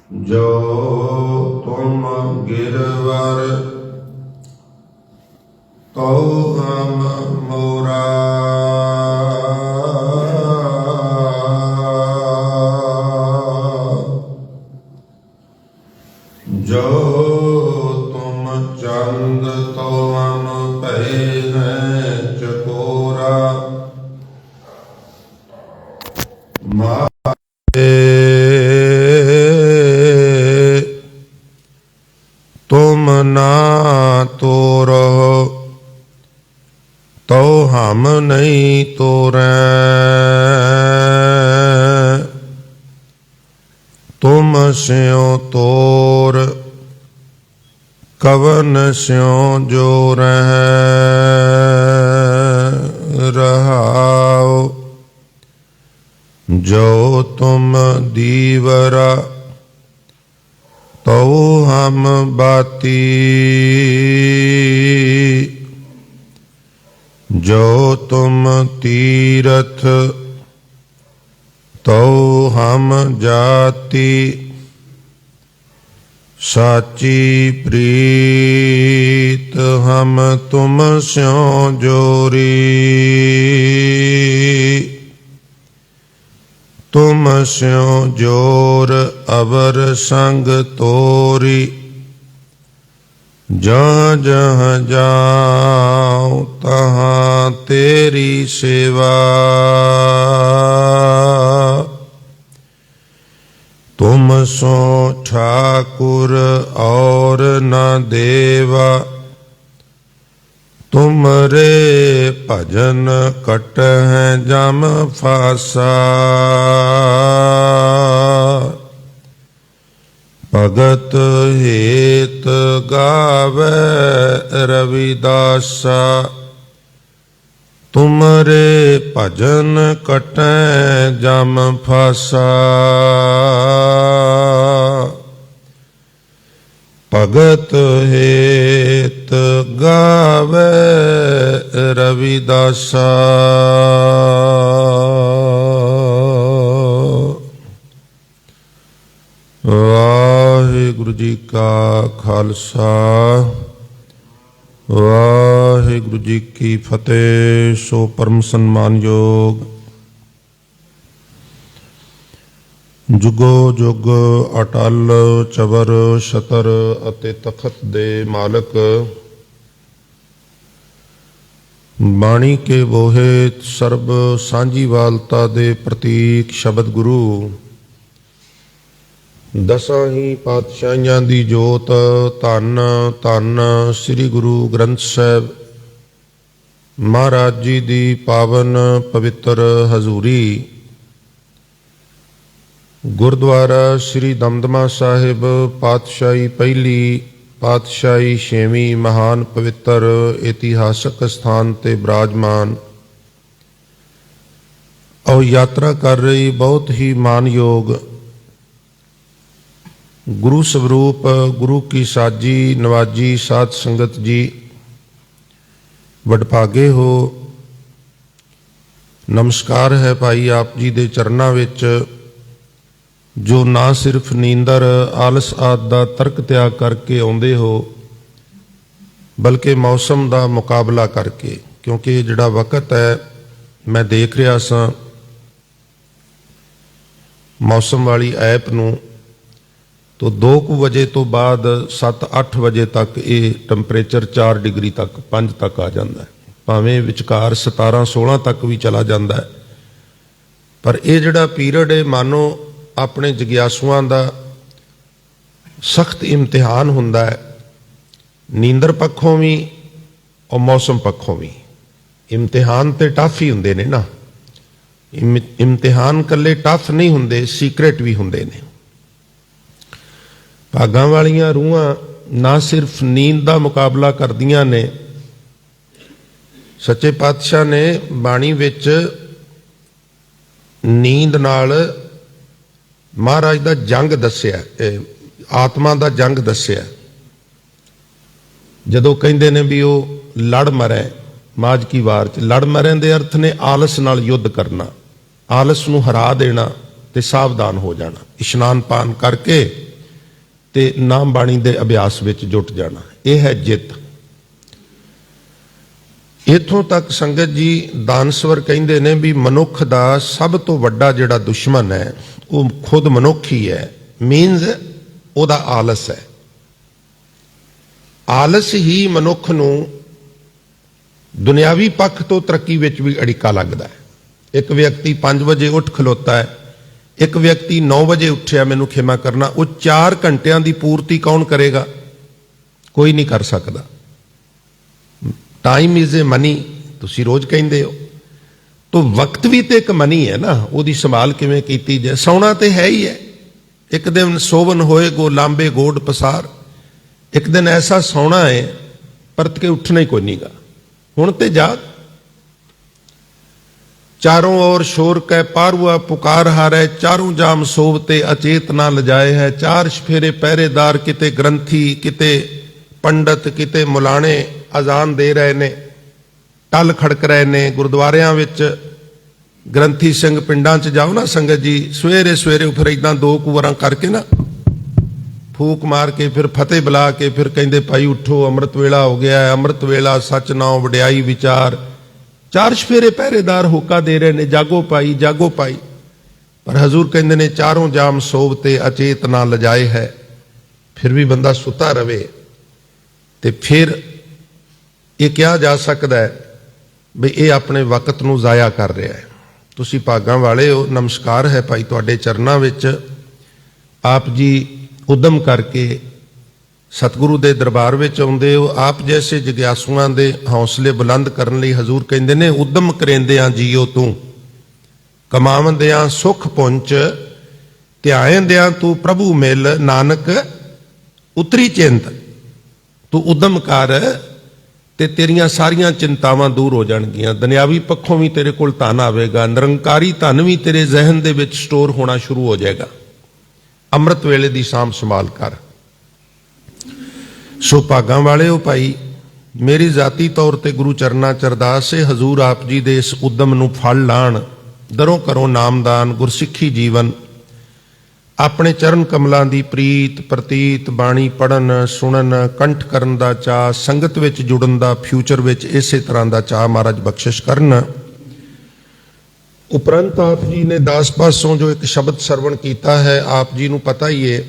जो तुम गिरवर तो हम मोरा, जो तुम चंद तो हम भय हैं चकोरा। तुम ना तोरो तो हम नहीं तोरें, तुम स्यों तोर कवन स्यों जोरें। रहाओ जो तुम दीवरा तो हम बाती, जो तुम तीरथ तो हम जाति। साची प्रीत हम तुम स्यों जोरी, तुम स्यों जोर अवर संग तोरी। जहाँ जहाँ जाऊं तहाँ तेरी सेवा, तुम सो ठाकुर और न देवा। तुमरे भजन कट हैं जम फासा, भगत हेत गावे रविदासा। तुमरे भजन कटें जम फासा, भगत हेत गावे रविदासा। वाहिगुरु जी का खालसा, वाहिगुरु जी की फतेह। सो परम सन्मानयोग जुगो जुग अटल चवर छतर अते तखत दे मालक, बाणी के बोहे सर्ब सांझीवालता दे प्रतीक शब्द गुरु। दसां ही पातशाहियां दी जोत धन धन श्री गुरु ग्रंथ साहिब महाराज जी दी पावन पवित्र हजूरी। गुरुद्वारा श्री दमदमा साहिब पातशाही पहली पातशाही छेवीं महान पवित्र इतिहासक स्थान ते विराजमान और यात्रा कर रही बहुत ही मानयोग गुरु स्वरूप गुरु की साजी नवाजी साध संगत जी, वडभागे हो। नमस्कार है भाई आप जी दे चरनां विच, जो ना सिर्फ नींदर आलस आदि दा तर्क त्याग करके आउंदे हो, बल्कि मौसम का मुकाबला करके। क्योंकि जिहड़ा वक्त है मैं देख रहा सां मौसम वाली ऐप नूं, तो 2 बजे तो बाद 7-8 बजे तक ये टंपरेचर 4 डिग्री तक 5 तक आ जाता है, भावें विचकार 17-16 तक भी चला जाता है। पर यह जिहड़ा पीरियड है मानो अपने जग्यासुआं दा सख्त इम्तिहान हुंदा है, नींदर पक्षों भी और मौसम पक्षों भी। इम्तिहान तो टफ ही हुंदे ने ना, इम्तिहान कल्ले टफ नहीं हुंदे, सीक्रेट भी हुंदे ने। भागां वालियां रूहां ना सिर्फ नींद का मुकाबला करदियां ने, सच्चे पातशाह ने बाणी विच नींद नाल महाराज दा जंग दस्सिया, आत्मा दा जंग दस्सिया। जदों कहिंदे ने भी वो लड़ मरै माज की वार च, लड़ मरन दे अर्थ ने आलस नाल युद्ध करना, आलस नूं हरा देना ते सावधान हो जाना। इशनान पान करके ਤੇ ਨਾਮ ਬਾਣੀ ਦੇ ਅਭਿਆਸ ਵਿੱਚ ਜੁਟ ਜਾਣਾ। ਇਹ ਹੈ ਜਿੱਤ। ਇੱਥੋਂ ਤੱਕ ਸੰਗਤ ਜੀ ਦਾਨਸਵਰ ਕਹਿੰਦੇ ਨੇ ਵੀ ਮਨੁੱਖ ਦਾ ਸਭ ਤੋਂ ਵੱਡਾ ਜਿਹੜਾ ਦੁਸ਼ਮਣ ਹੈ ਉਹ ਖੁਦ ਮਨੁੱਖ ਹੀ ਹੈ। ਮੀਨਸ ਉਹਦਾ ਆਲਸ ਹੈ। ਆਲਸ ਹੀ ਮਨੁੱਖ ਨੂੰ ਦੁਨਿਆਵੀ ਪੱਖ ਤੋਂ ਤਰੱਕੀ ਵਿੱਚ ਵੀ ਅੜਿੱਕਾ ਲੱਗਦਾ ਹੈ। ਇੱਕ ਵਿਅਕਤੀ 5 ਵਜੇ ਉੱਠ ਖਲੋਤਾ ਹੈ, ਇੱਕ ਵਿਅਕਤੀ 9 ਵਜੇ ਉੱਠਿਆ, ਮੈਨੂੰ ਖਿਮਾ ਕਰਨਾ, ਉਹ 4 ਘੰਟਿਆਂ ਦੀ ਪੂਰਤੀ ਕੌਣ ਕਰੇਗਾ? ਕੋਈ ਨਹੀਂ ਕਰ ਸਕਦਾ। ਟਾਈਮ ਇਜ਼ ਏ ਮਨੀ, ਤੁਸੀਂ ਰੋਜ਼ ਕਹਿੰਦੇ ਹੋ। ਤੋ ਵਕਤ ਵੀ ਤੇ ਇੱਕ ਮਨੀ ਹੈ ਨਾ, ਉਹਦੀ ਸੰਭਾਲ ਕਿਵੇਂ ਕੀਤੀ ਜਾਏ। ਸੌਣਾ ਤੇ ਹੈ ਹੀ ਹੈ। ਇੱਕ ਦਿਨ ਸੋਵਨ ਹੋਏ ਗੋ ਲਾਂਬੇ ਗੋਡ ਪਸਾਰ, ਇੱਕ ਦਿਨ ਐਸਾ ਸੌਣਾ ਹੈ ਪਰਤ ਕੇ ਉੱਠਣਾ ਹੀ ਕੋਈ ਨਹੀਂਗਾ। ਹੁਣ ਤੇ ਜਾਗ। चारों ओर शोर कै पारुआ पुकार हारै, चारों जाम सोवते अचेत ना लजाए है। 4 सफेरे पहरेदार, किते ग्रंथी, किते पंडित, किते मुलाणे अजान दे रहे ने, टल खड़क रहे ने। गुरुद्वारियां विच ग्रंथी सिंह पिंडां च जाओ ना संगत जी, सवेरे सवेरे फिर इदां 2 कुवारां करके ना फूक मार के फिर फतेह बुला के फिर कहंदे भाई उठो अमृत वेला हो गया है। अमृत वेला सच नाम वडियाई विचार। 4 सफेरे पहरेदार होका दे रहे ने, जागो पाई जागो पाई। पर हजूर कहते ने चारों जाम सोवते अचेत ना लजाए है। फिर भी बंदा सुता रवे ते फिर ये कहा जा सकता है भी ये अपने वक्त नूं जाया कर रहा है। तुसी भागां वाले हो, नमस्कार है भाई तुहाडे चरनां विच। आप जी उद्यम करके सतगुरु दे दरबार विच आउंदे हो। आप जैसे जिग्यासुआं दे हौसले बुलंद करन लई हजूर कहंदे ने उद्यम करेंदियां जियो तू, कमावंदियां सुख पुंच, ध्याएंदियां तू प्रभु मिल, नानक उतरी चिंत। तू उद्यम कर ते तेरियां सारियां चिंतावां दूर हो जाणगियां। दुनियावी पक्षों भी तेरे कोल धन आवेगा, निरंकारी धन भी तेरे जहन दे विच स्टोर होना शुरू हो जाएगा। अमृत वेले दी सांभ संभाल कर। सो भागां वाले हो भाई, मेरी जाती तौर ते गुरु चरना च अरदास है हजूर आप जी दे इस उद्यम नूं फल लाण। दरों करो नामदान, गुरसिੱਖੀ जीवन, अपने चरण कमलों की प्रीत प्रतीत, बाणी पढ़न सुनन, कंठ करन दा चाह, संगत विच जुड़न दा, फ्यूचर विच इसे तरह का चाह महाराज बख्शिश करन। उपरंत आप जी ने 10 पासों जो एक शब्द सरवण किया है, आप जी नूं पता ही है।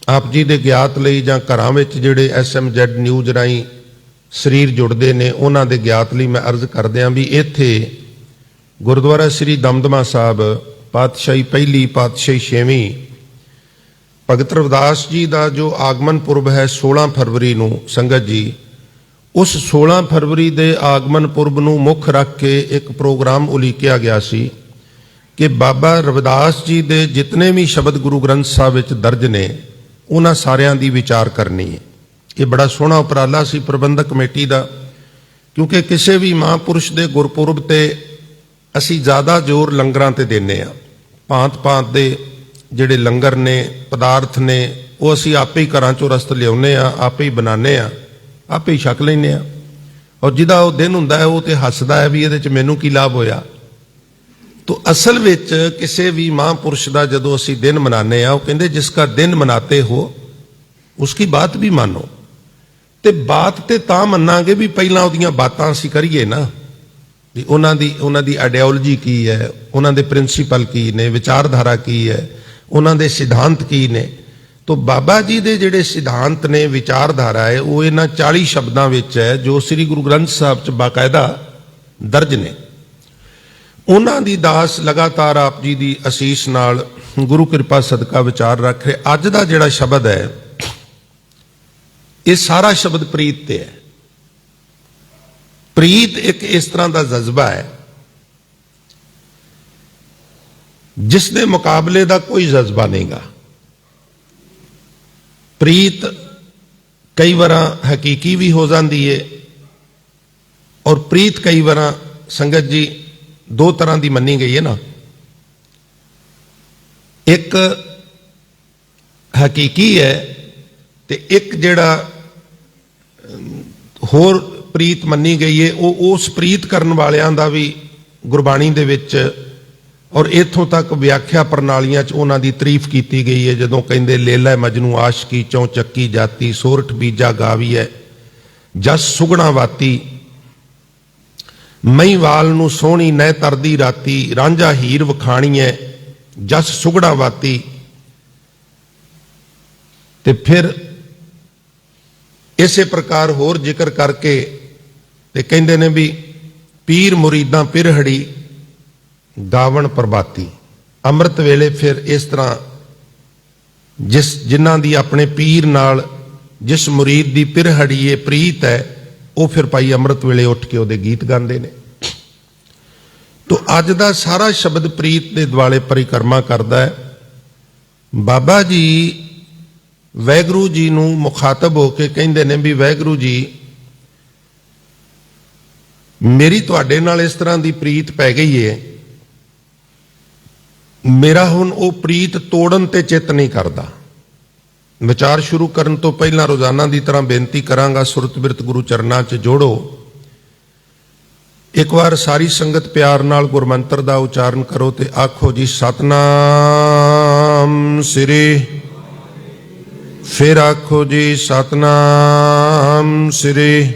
आप जी दे ज्ञात लई जां घरां विच जिहड़े SMZ न्यूज़ राहीं शरीर जुड़ते ने, उन्हां दे ज्ञात लई मैं अर्ज करदिआं भी इत्थे गुरुद्वारा श्री दमदमा साहब पातशाही पहली पातशाही 6वीं भगत रविदास जी का जो आगमन पुरब है 16 फरवरी नूं संगत जी, उस 16 फरवरी के आगमन पुरब नूं मुख रख के एक प्रोग्राम उलीकिया गया सी कि बाबा रविदास जी के जितने भी शब्द गुरु ग्रंथ साहब विच दर्ज ने उन्हां सारियां दी विचार करनी है। ये बड़ा सोहना उपराला सी प्रबंधक कमेटी का, क्योंकि किसी भी महापुरुष के गुरपुरब ते असी ज़्यादा जोर लंगरां ते देने आ। भांत भांत दे जिहड़े लंगर ने पदार्थ ने वो असी आपे ही घरां चों रस्त लियाउने आ, आपे ही बनाने आ, आपे ही छक लैने आ। और जिहदा वो दिन हुंदा है वो तो हसदा है भी इहदे च मैनूं की लाभ होया। तो असल विच किसी भी महापुरुष का जदों असी दिन मनाने आ, वो कहंदे जिसका दिन मनाते हो उसकी बात भी मानो। ते बात ते तां मन्नांगे भी पहलां उहदियां बातां असी करिए ना, भी उन्हां दी आइडियोलॉजी की है, उन्हां दे प्रिंसीपल की ने, विचारधारा की है, उन्हां दे सिद्धांत की ने। तो बाबा जी दे जिहड़े सिद्धांत ने, विचारधारा है, वो इन्हां 40 शब्दां विच है जो श्री गुरु ग्रंथ साहब च बाकायदा दर्ज ने। उन्हां दी दास लगातार आप जी दी असीस नाल गुरु कृपा सदका विचार रख रहे। अज दा जिहड़ा शब्द है ये सारा शब्द प्रीत ते है। प्रीत एक इस तरह का जज्बा है जिस दे मुकाबले का कोई जज्बा नहींगा। प्रीत कई बार हकीकी भी हो जाती है और प्रीत कई बार संगत जी 2 तरह की मनी गई है ना। एक हकीकी है ते एक जिहड़ा होर प्रीत मनी गई है वो उस प्रीत करन वालियां दा भी गुरबाणी दे विच ਔਰ ਇੱਥੋਂ ਤੱਕ ਵਿਆਖਿਆ ਪ੍ਰਣਾਲੀਆਂ 'ਚ ਉਹਨਾਂ ਦੀ ਤਾਰੀਫ ਕੀਤੀ ਗਈ ਹੈ ਜਦੋਂ ਕਹਿੰਦੇ ਲੇਲਾ ਮਜਨੂ ਆਸ਼ਕੀ ਚੌਂ ਚੱਕੀ ਜਾਤੀ ਸੋਰਠ ਬੀਜਾ ਗਾਵੀ ਹੈ ਜਸ ਸੁਗਣਾ ਵਾਤੀ ਮਹੀਵਾਲ ਨੂੰ ਸੋਹਣੀ ਨਹਿ ਤਰਦੀ ਰਾਤੀ ਰਾਂਝਾ ਹੀਰ ਵਖਾਣੀ ਹੈ ਜਸ ਸੁਗੜਾ ਵਾਤੀ। ਤੇ ਫਿਰ ਇਸੇ ਪ੍ਰਕਾਰ ਹੋਰ ਜ਼ਿਕਰ ਕਰਕੇ ਤੇ ਕਹਿੰਦੇ ਨੇ ਵੀ ਪੀਰ ਮੁਰੀਦਾਂ ਪਿਰਹੜੀ ਗਾਵਣ ਪ੍ਰਭਾਤੀ। ਅੰਮ੍ਰਿਤ ਵੇਲੇ ਫਿਰ ਇਸ ਤਰ੍ਹਾਂ ਜਿਨ੍ਹਾਂ ਦੀ ਆਪਣੇ ਪੀਰ ਨਾਲ ਜਿਸ ਮੁਰੀਦ ਦੀ ਪਿਰਹੜੀ ਇਹ ਪ੍ਰੀਤ ਹੈ ਉਹ ਫਿਰ ਭਾਈ ਅੰਮ੍ਰਿਤ ਵੇਲੇ ਉੱਠ ਕੇ ਉਹਦੇ ਗੀਤ ਗਾਉਂਦੇ ਨੇ। ਤੋ ਅੱਜ ਦਾ ਸਾਰਾ ਸ਼ਬਦ ਪ੍ਰੀਤ ਦੇ ਦੁਆਲੇ ਪਰਿਕਰਮਾ ਕਰਦਾ ਹੈ। ਬਾਬਾ ਜੀ ਵਾਹਿਗੁਰੂ ਜੀ ਨੂੰ ਮੁਖਾਤਬ ਹੋ ਕੇ ਕਹਿੰਦੇ ਨੇ ਵੀ ਵਾਹਿਗੁਰੂ ਜੀ ਮੇਰੀ ਤੁਹਾਡੇ ਨਾਲ ਇਸ ਤਰ੍ਹਾਂ ਦੀ ਪ੍ਰੀਤ ਪੈ ਗਈ ਹੈ, ਮੇਰਾ ਹੁਣ ਉਹ ਪ੍ਰੀਤ ਤੋੜਨ ਤੇ ਚਿੱਤ ਨਹੀਂ ਕਰਦਾ। ਵਿਚਾਰ ਸ਼ੁਰੂ ਕਰਨ ਤੋਂ ਪਹਿਲਾਂ ਰੋਜ਼ਾਨਾ ਦੀ ਤਰ੍ਹਾਂ ਬੇਨਤੀ ਕਰਾਂਗਾ ਸੁਰਤ ਬਿਰਤ ਗੁਰੂ ਚਰਨਾਂ 'ਚ ਜੋੜੋ। ਇੱਕ ਵਾਰ ਸਾਰੀ ਸੰਗਤ ਪਿਆਰ ਨਾਲ ਗੁਰਮੰਤਰ ਦਾ ਉਚਾਰਨ ਕਰੋ ਤੇ ਆਖੋ ਜੀ ਸਤਨਾਮ ਸ੍ਰੀ। ਫਿਰ ਆਖੋ ਜੀ ਸਤਨਾਮ ਸ੍ਰੀ।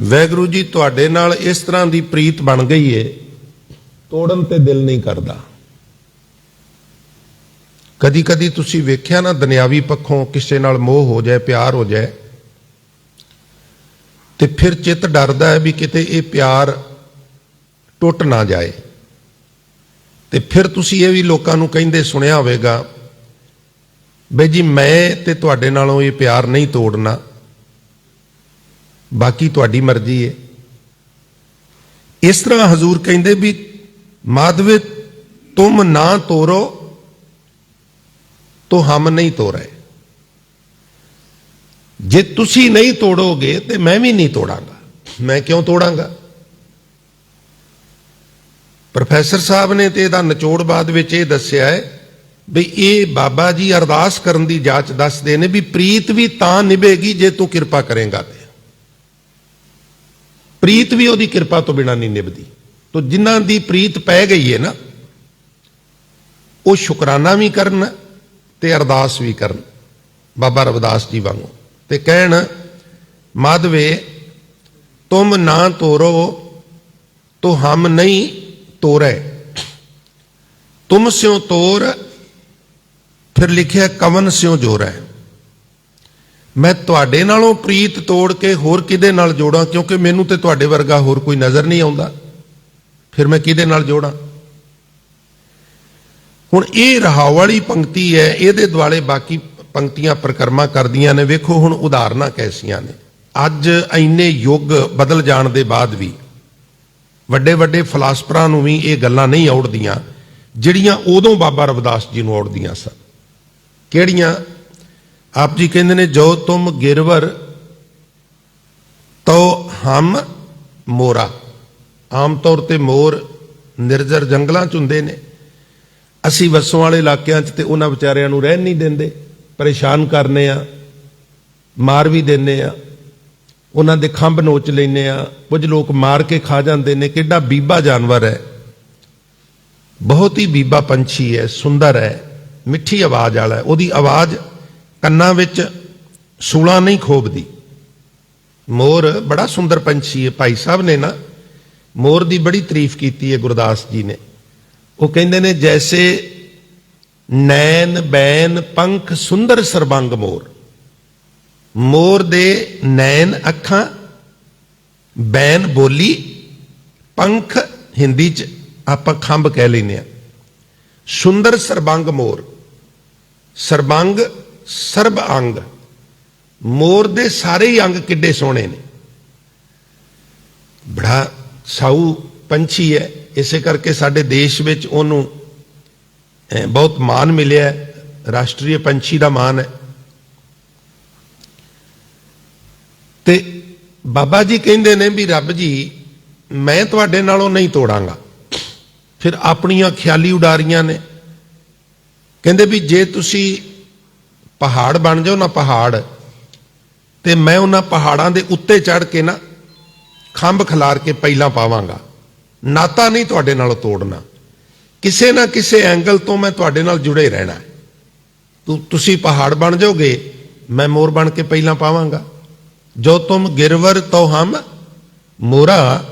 ਵਾਹਿਗੁਰੂ ਜੀ ਤੁਹਾਡੇ ਨਾਲ ਇਸ ਤਰ੍ਹਾਂ ਦੀ ਪ੍ਰੀਤ ਬਣ ਗਈ ਏ ਤੋੜਨ ਤੇ ਦਿਲ ਨਹੀਂ ਕਰਦਾ। ਕਦੀ ਕਦੀ ਤੁਸੀਂ ਵੇਖਿਆ ਨਾ ਦੁਨਿਆਵੀ ਪੱਖੋਂ ਕਿਸੇ ਨਾਲ ਮੋਹ ਹੋ ਜਾਏ ਪਿਆਰ ਹੋ ਜਾਏ ਤੇ ਫਿਰ ਚਿੱਤ ਡਰਦਾ ਹੈ ਵੀ ਕਿਤੇ ਇਹ ਪਿਆਰ ਟੁੱਟ ਨਾ ਜਾਏ। ਤੇ ਫਿਰ ਤੁਸੀਂ ਇਹ ਵੀ ਲੋਕਾਂ ਨੂੰ ਕਹਿੰਦੇ ਸੁਣਿਆ ਹੋਵੇਗਾ ਬਈ ਜੀ ਮੈਂ ਤੇ ਤੁਹਾਡੇ ਨਾਲੋਂ ਇਹ ਪਿਆਰ ਨਹੀਂ ਤੋੜਨਾ, ਬਾਕੀ ਤੁਹਾਡੀ ਮਰਜ਼ੀ ਹੈ। ਇਸ ਤਰ੍ਹਾਂ ਹਜ਼ੂਰ ਕਹਿੰਦੇ ਵੀ ਮਾਧਵੇ ਤੁਮ ਨਾ ਤੋੜੋ तो हम नहीं तोड़े। जे तुसी नहीं तोड़ोगे तो मैं भी नहीं तोड़ांगा। मैं क्यों तोड़ांगा? प्रोफैसर साहब ने तो इहदा निचोड़ बाद विच इह दस्सिया है भी ये बाबा जी अरदास करन दी जाच दसदे ने भी प्रीत भी तां निभेगी जे तू किरपा करेगा। ते प्रीत भी उहदी किरपा तो बिना नहीं निभदी। तो जिन्हां दी प्रीत पै गई है ना वो शुकराना भी करन ते अरदास भी करन बाबा रविदास जी वांगू ते कहण माधवे तुम ना तोड़ो तो हम नहीं तोड़े, तुम स्यों तोड़ फिर लिखिया कवन स्यों जोड़े। मैं तुहाडे नालों प्रीत तोड़ के होर किदे नाल जोड़ां क्योंकि मैनू ते तुहाडे वर्गा होर कोई नज़र नहीं आउंदा, फिर मैं किदे नाल जोड़ां। हुण ये रहाव वाली पंक्ति है, ये दुआले बाकी पंक्तियां परिक्रमा करदियां ने। वेखो हुण उदाहरणां कैसियां ने। अज इन्ने युग बदल जाण दे बाद भी वड्डे वड्डे फिलासफरां नूं भी ये गल्लां नहीं औड़दियां जिहड़ियां उदों बाबा रविदास जी नूं औड़दियां सन। किहड़ियां? आप जी कहंदे ने जो तुम गिरवर तो हम मोरा। आम तौर ते मोर निर्जर जंगलां च हुंदे ने, ਅਸੀਂ ਵਸੋਂ ਵਾਲੇ ਇਲਾਕਿਆਂ 'ਚ ਤੇ ਉਹਨਾਂ ਵਿਚਾਰਿਆਂ ਨੂੰ ਰਹਿਣ ਨਹੀਂ ਦਿੰਦੇ, ਪਰੇਸ਼ਾਨ ਕਰਨੇ ਆ, ਮਾਰ ਵੀ ਦਿੰਦੇ ਆ, ਉਹਨਾਂ ਦੇ ਖੰਭ ਨੋਚ ਲੈਂਦੇ ਆ, ਕੁਝ ਲੋਕ ਮਾਰ ਕੇ ਖਾ ਜਾਂਦੇ ਨੇ। ਕਿੱਡਾ ਬੀਬਾ ਜਾਨਵਰ ਹੈ, ਬਹੁਤ ਹੀ ਬੀਬਾ ਪੰਛੀ ਹੈ, ਸੁੰਦਰ ਹੈ, ਮਿੱਠੀ ਆਵਾਜ਼ ਵਾਲਾ ਹੈ। ਉਹਦੀ ਆਵਾਜ਼ ਕੰਨਾਂ ਵਿੱਚ ਸੂਲਾਂ ਨਹੀਂ ਖੋਬਦੀ। ਮੋਰ ਬੜਾ ਸੁੰਦਰ ਪੰਛੀ ਹੈ। ਭਾਈ ਸਾਹਿਬ ਨੇ ਨਾ ਮੋਰ ਦੀ ਬੜੀ ਤਾਰੀਫ ਕੀਤੀ ਹੈ ਗੁਰਦਾਸ ਜੀ ਨੇ। ਉਹ ਕਹਿੰਦੇ ਨੇ ਜੈਸੇ ਨੈਣ ਬੈਨ ਪੰਖ ਸੁੰਦਰ ਸਰਬੰਗ ਮੋਰ। ਮੋਰ ਦੇ ਨੈਣ ਅੱਖਾਂ, ਬੈਨ ਬੋਲੀ, ਪੰਖ ਹਿੰਦੀ 'ਚ ਆਪਾਂ ਖੰਭ ਕਹਿ ਲੈਂਦੇ ਆ। ਸੁੰਦਰ ਸਰਬੰਗ ਮੋਰ। ਸਰਬੰਗ ਸਰਬ ਅੰਗ। ਮੋਰ ਦੇ ਸਾਰੇ ਹੀ ਅੰਗ ਕਿੱਡੇ ਸੋਹਣੇ ਨੇ। ਬੜਾ ਸਾਊ ਪੰਛੀ ਹੈ। ਇਸੇ ਕਰਕੇ ਸਾਡੇ ਦੇਸ਼ ਵਿੱਚ ਉਹਨੂੰ ਬਹੁਤ ਮਾਣ ਮਿਲਿਆ, ਰਾਸ਼ਟਰੀ ਪੰਛੀ ਦਾ ਮਾਣ ਹੈ। ਤੇ ਬਾਬਾ ਜੀ ਕਹਿੰਦੇ ਨੇ ਵੀ ਰੱਬ ਜੀ ਮੈਂ ਤੁਹਾਡੇ ਨਾਲੋਂ ਨਹੀਂ ਤੋੜਾਂਗਾ। ਫਿਰ ਆਪਣੀਆਂ ਖਿਆਲੀ ਉਡਾਰੀਆਂ ਨੇ। ਕਹਿੰਦੇ ਵੀ ਜੇ ਤੁਸੀਂ ਪਹਾੜ ਬਣ ਜਾਓ ਨਾ ਪਹਾੜ, ਤੇ ਮੈਂ ਉਹਨਾਂ ਪਹਾੜਾਂ ਦੇ ਉੱਤੇ ਚੜ੍ਹ ਕੇ ਨਾ ਖੰਭ ਖਿਲਾਰ ਕੇ ਪਹਿਲਾਂ ਪਾਵਾਂਗਾ। ਨਾਤਾ ਨਹੀਂ ਤੁਹਾਡੇ ਨਾਲ ਤੋੜਨਾ, ਕਿਸੇ ਨਾ ਕਿਸੇ ਐਂਗਲ ਤੋਂ ਮੈਂ ਤੁਹਾਡੇ ਨਾਲ ਜੁੜੇ ਰਹਿਣਾ। ਤੁਸੀਂ ਪਹਾੜ ਬਣ ਜਾਓਗੇ, ਮੈਂ ਮੋਰ ਬਣ ਕੇ ਪਹਿਲਾਂ ਪਾਵਾਂਗਾ। ਜੋ ਤੁਮ ਗਿਰਵਰ ਤੋ ਹਮ ਮੋਰਾ।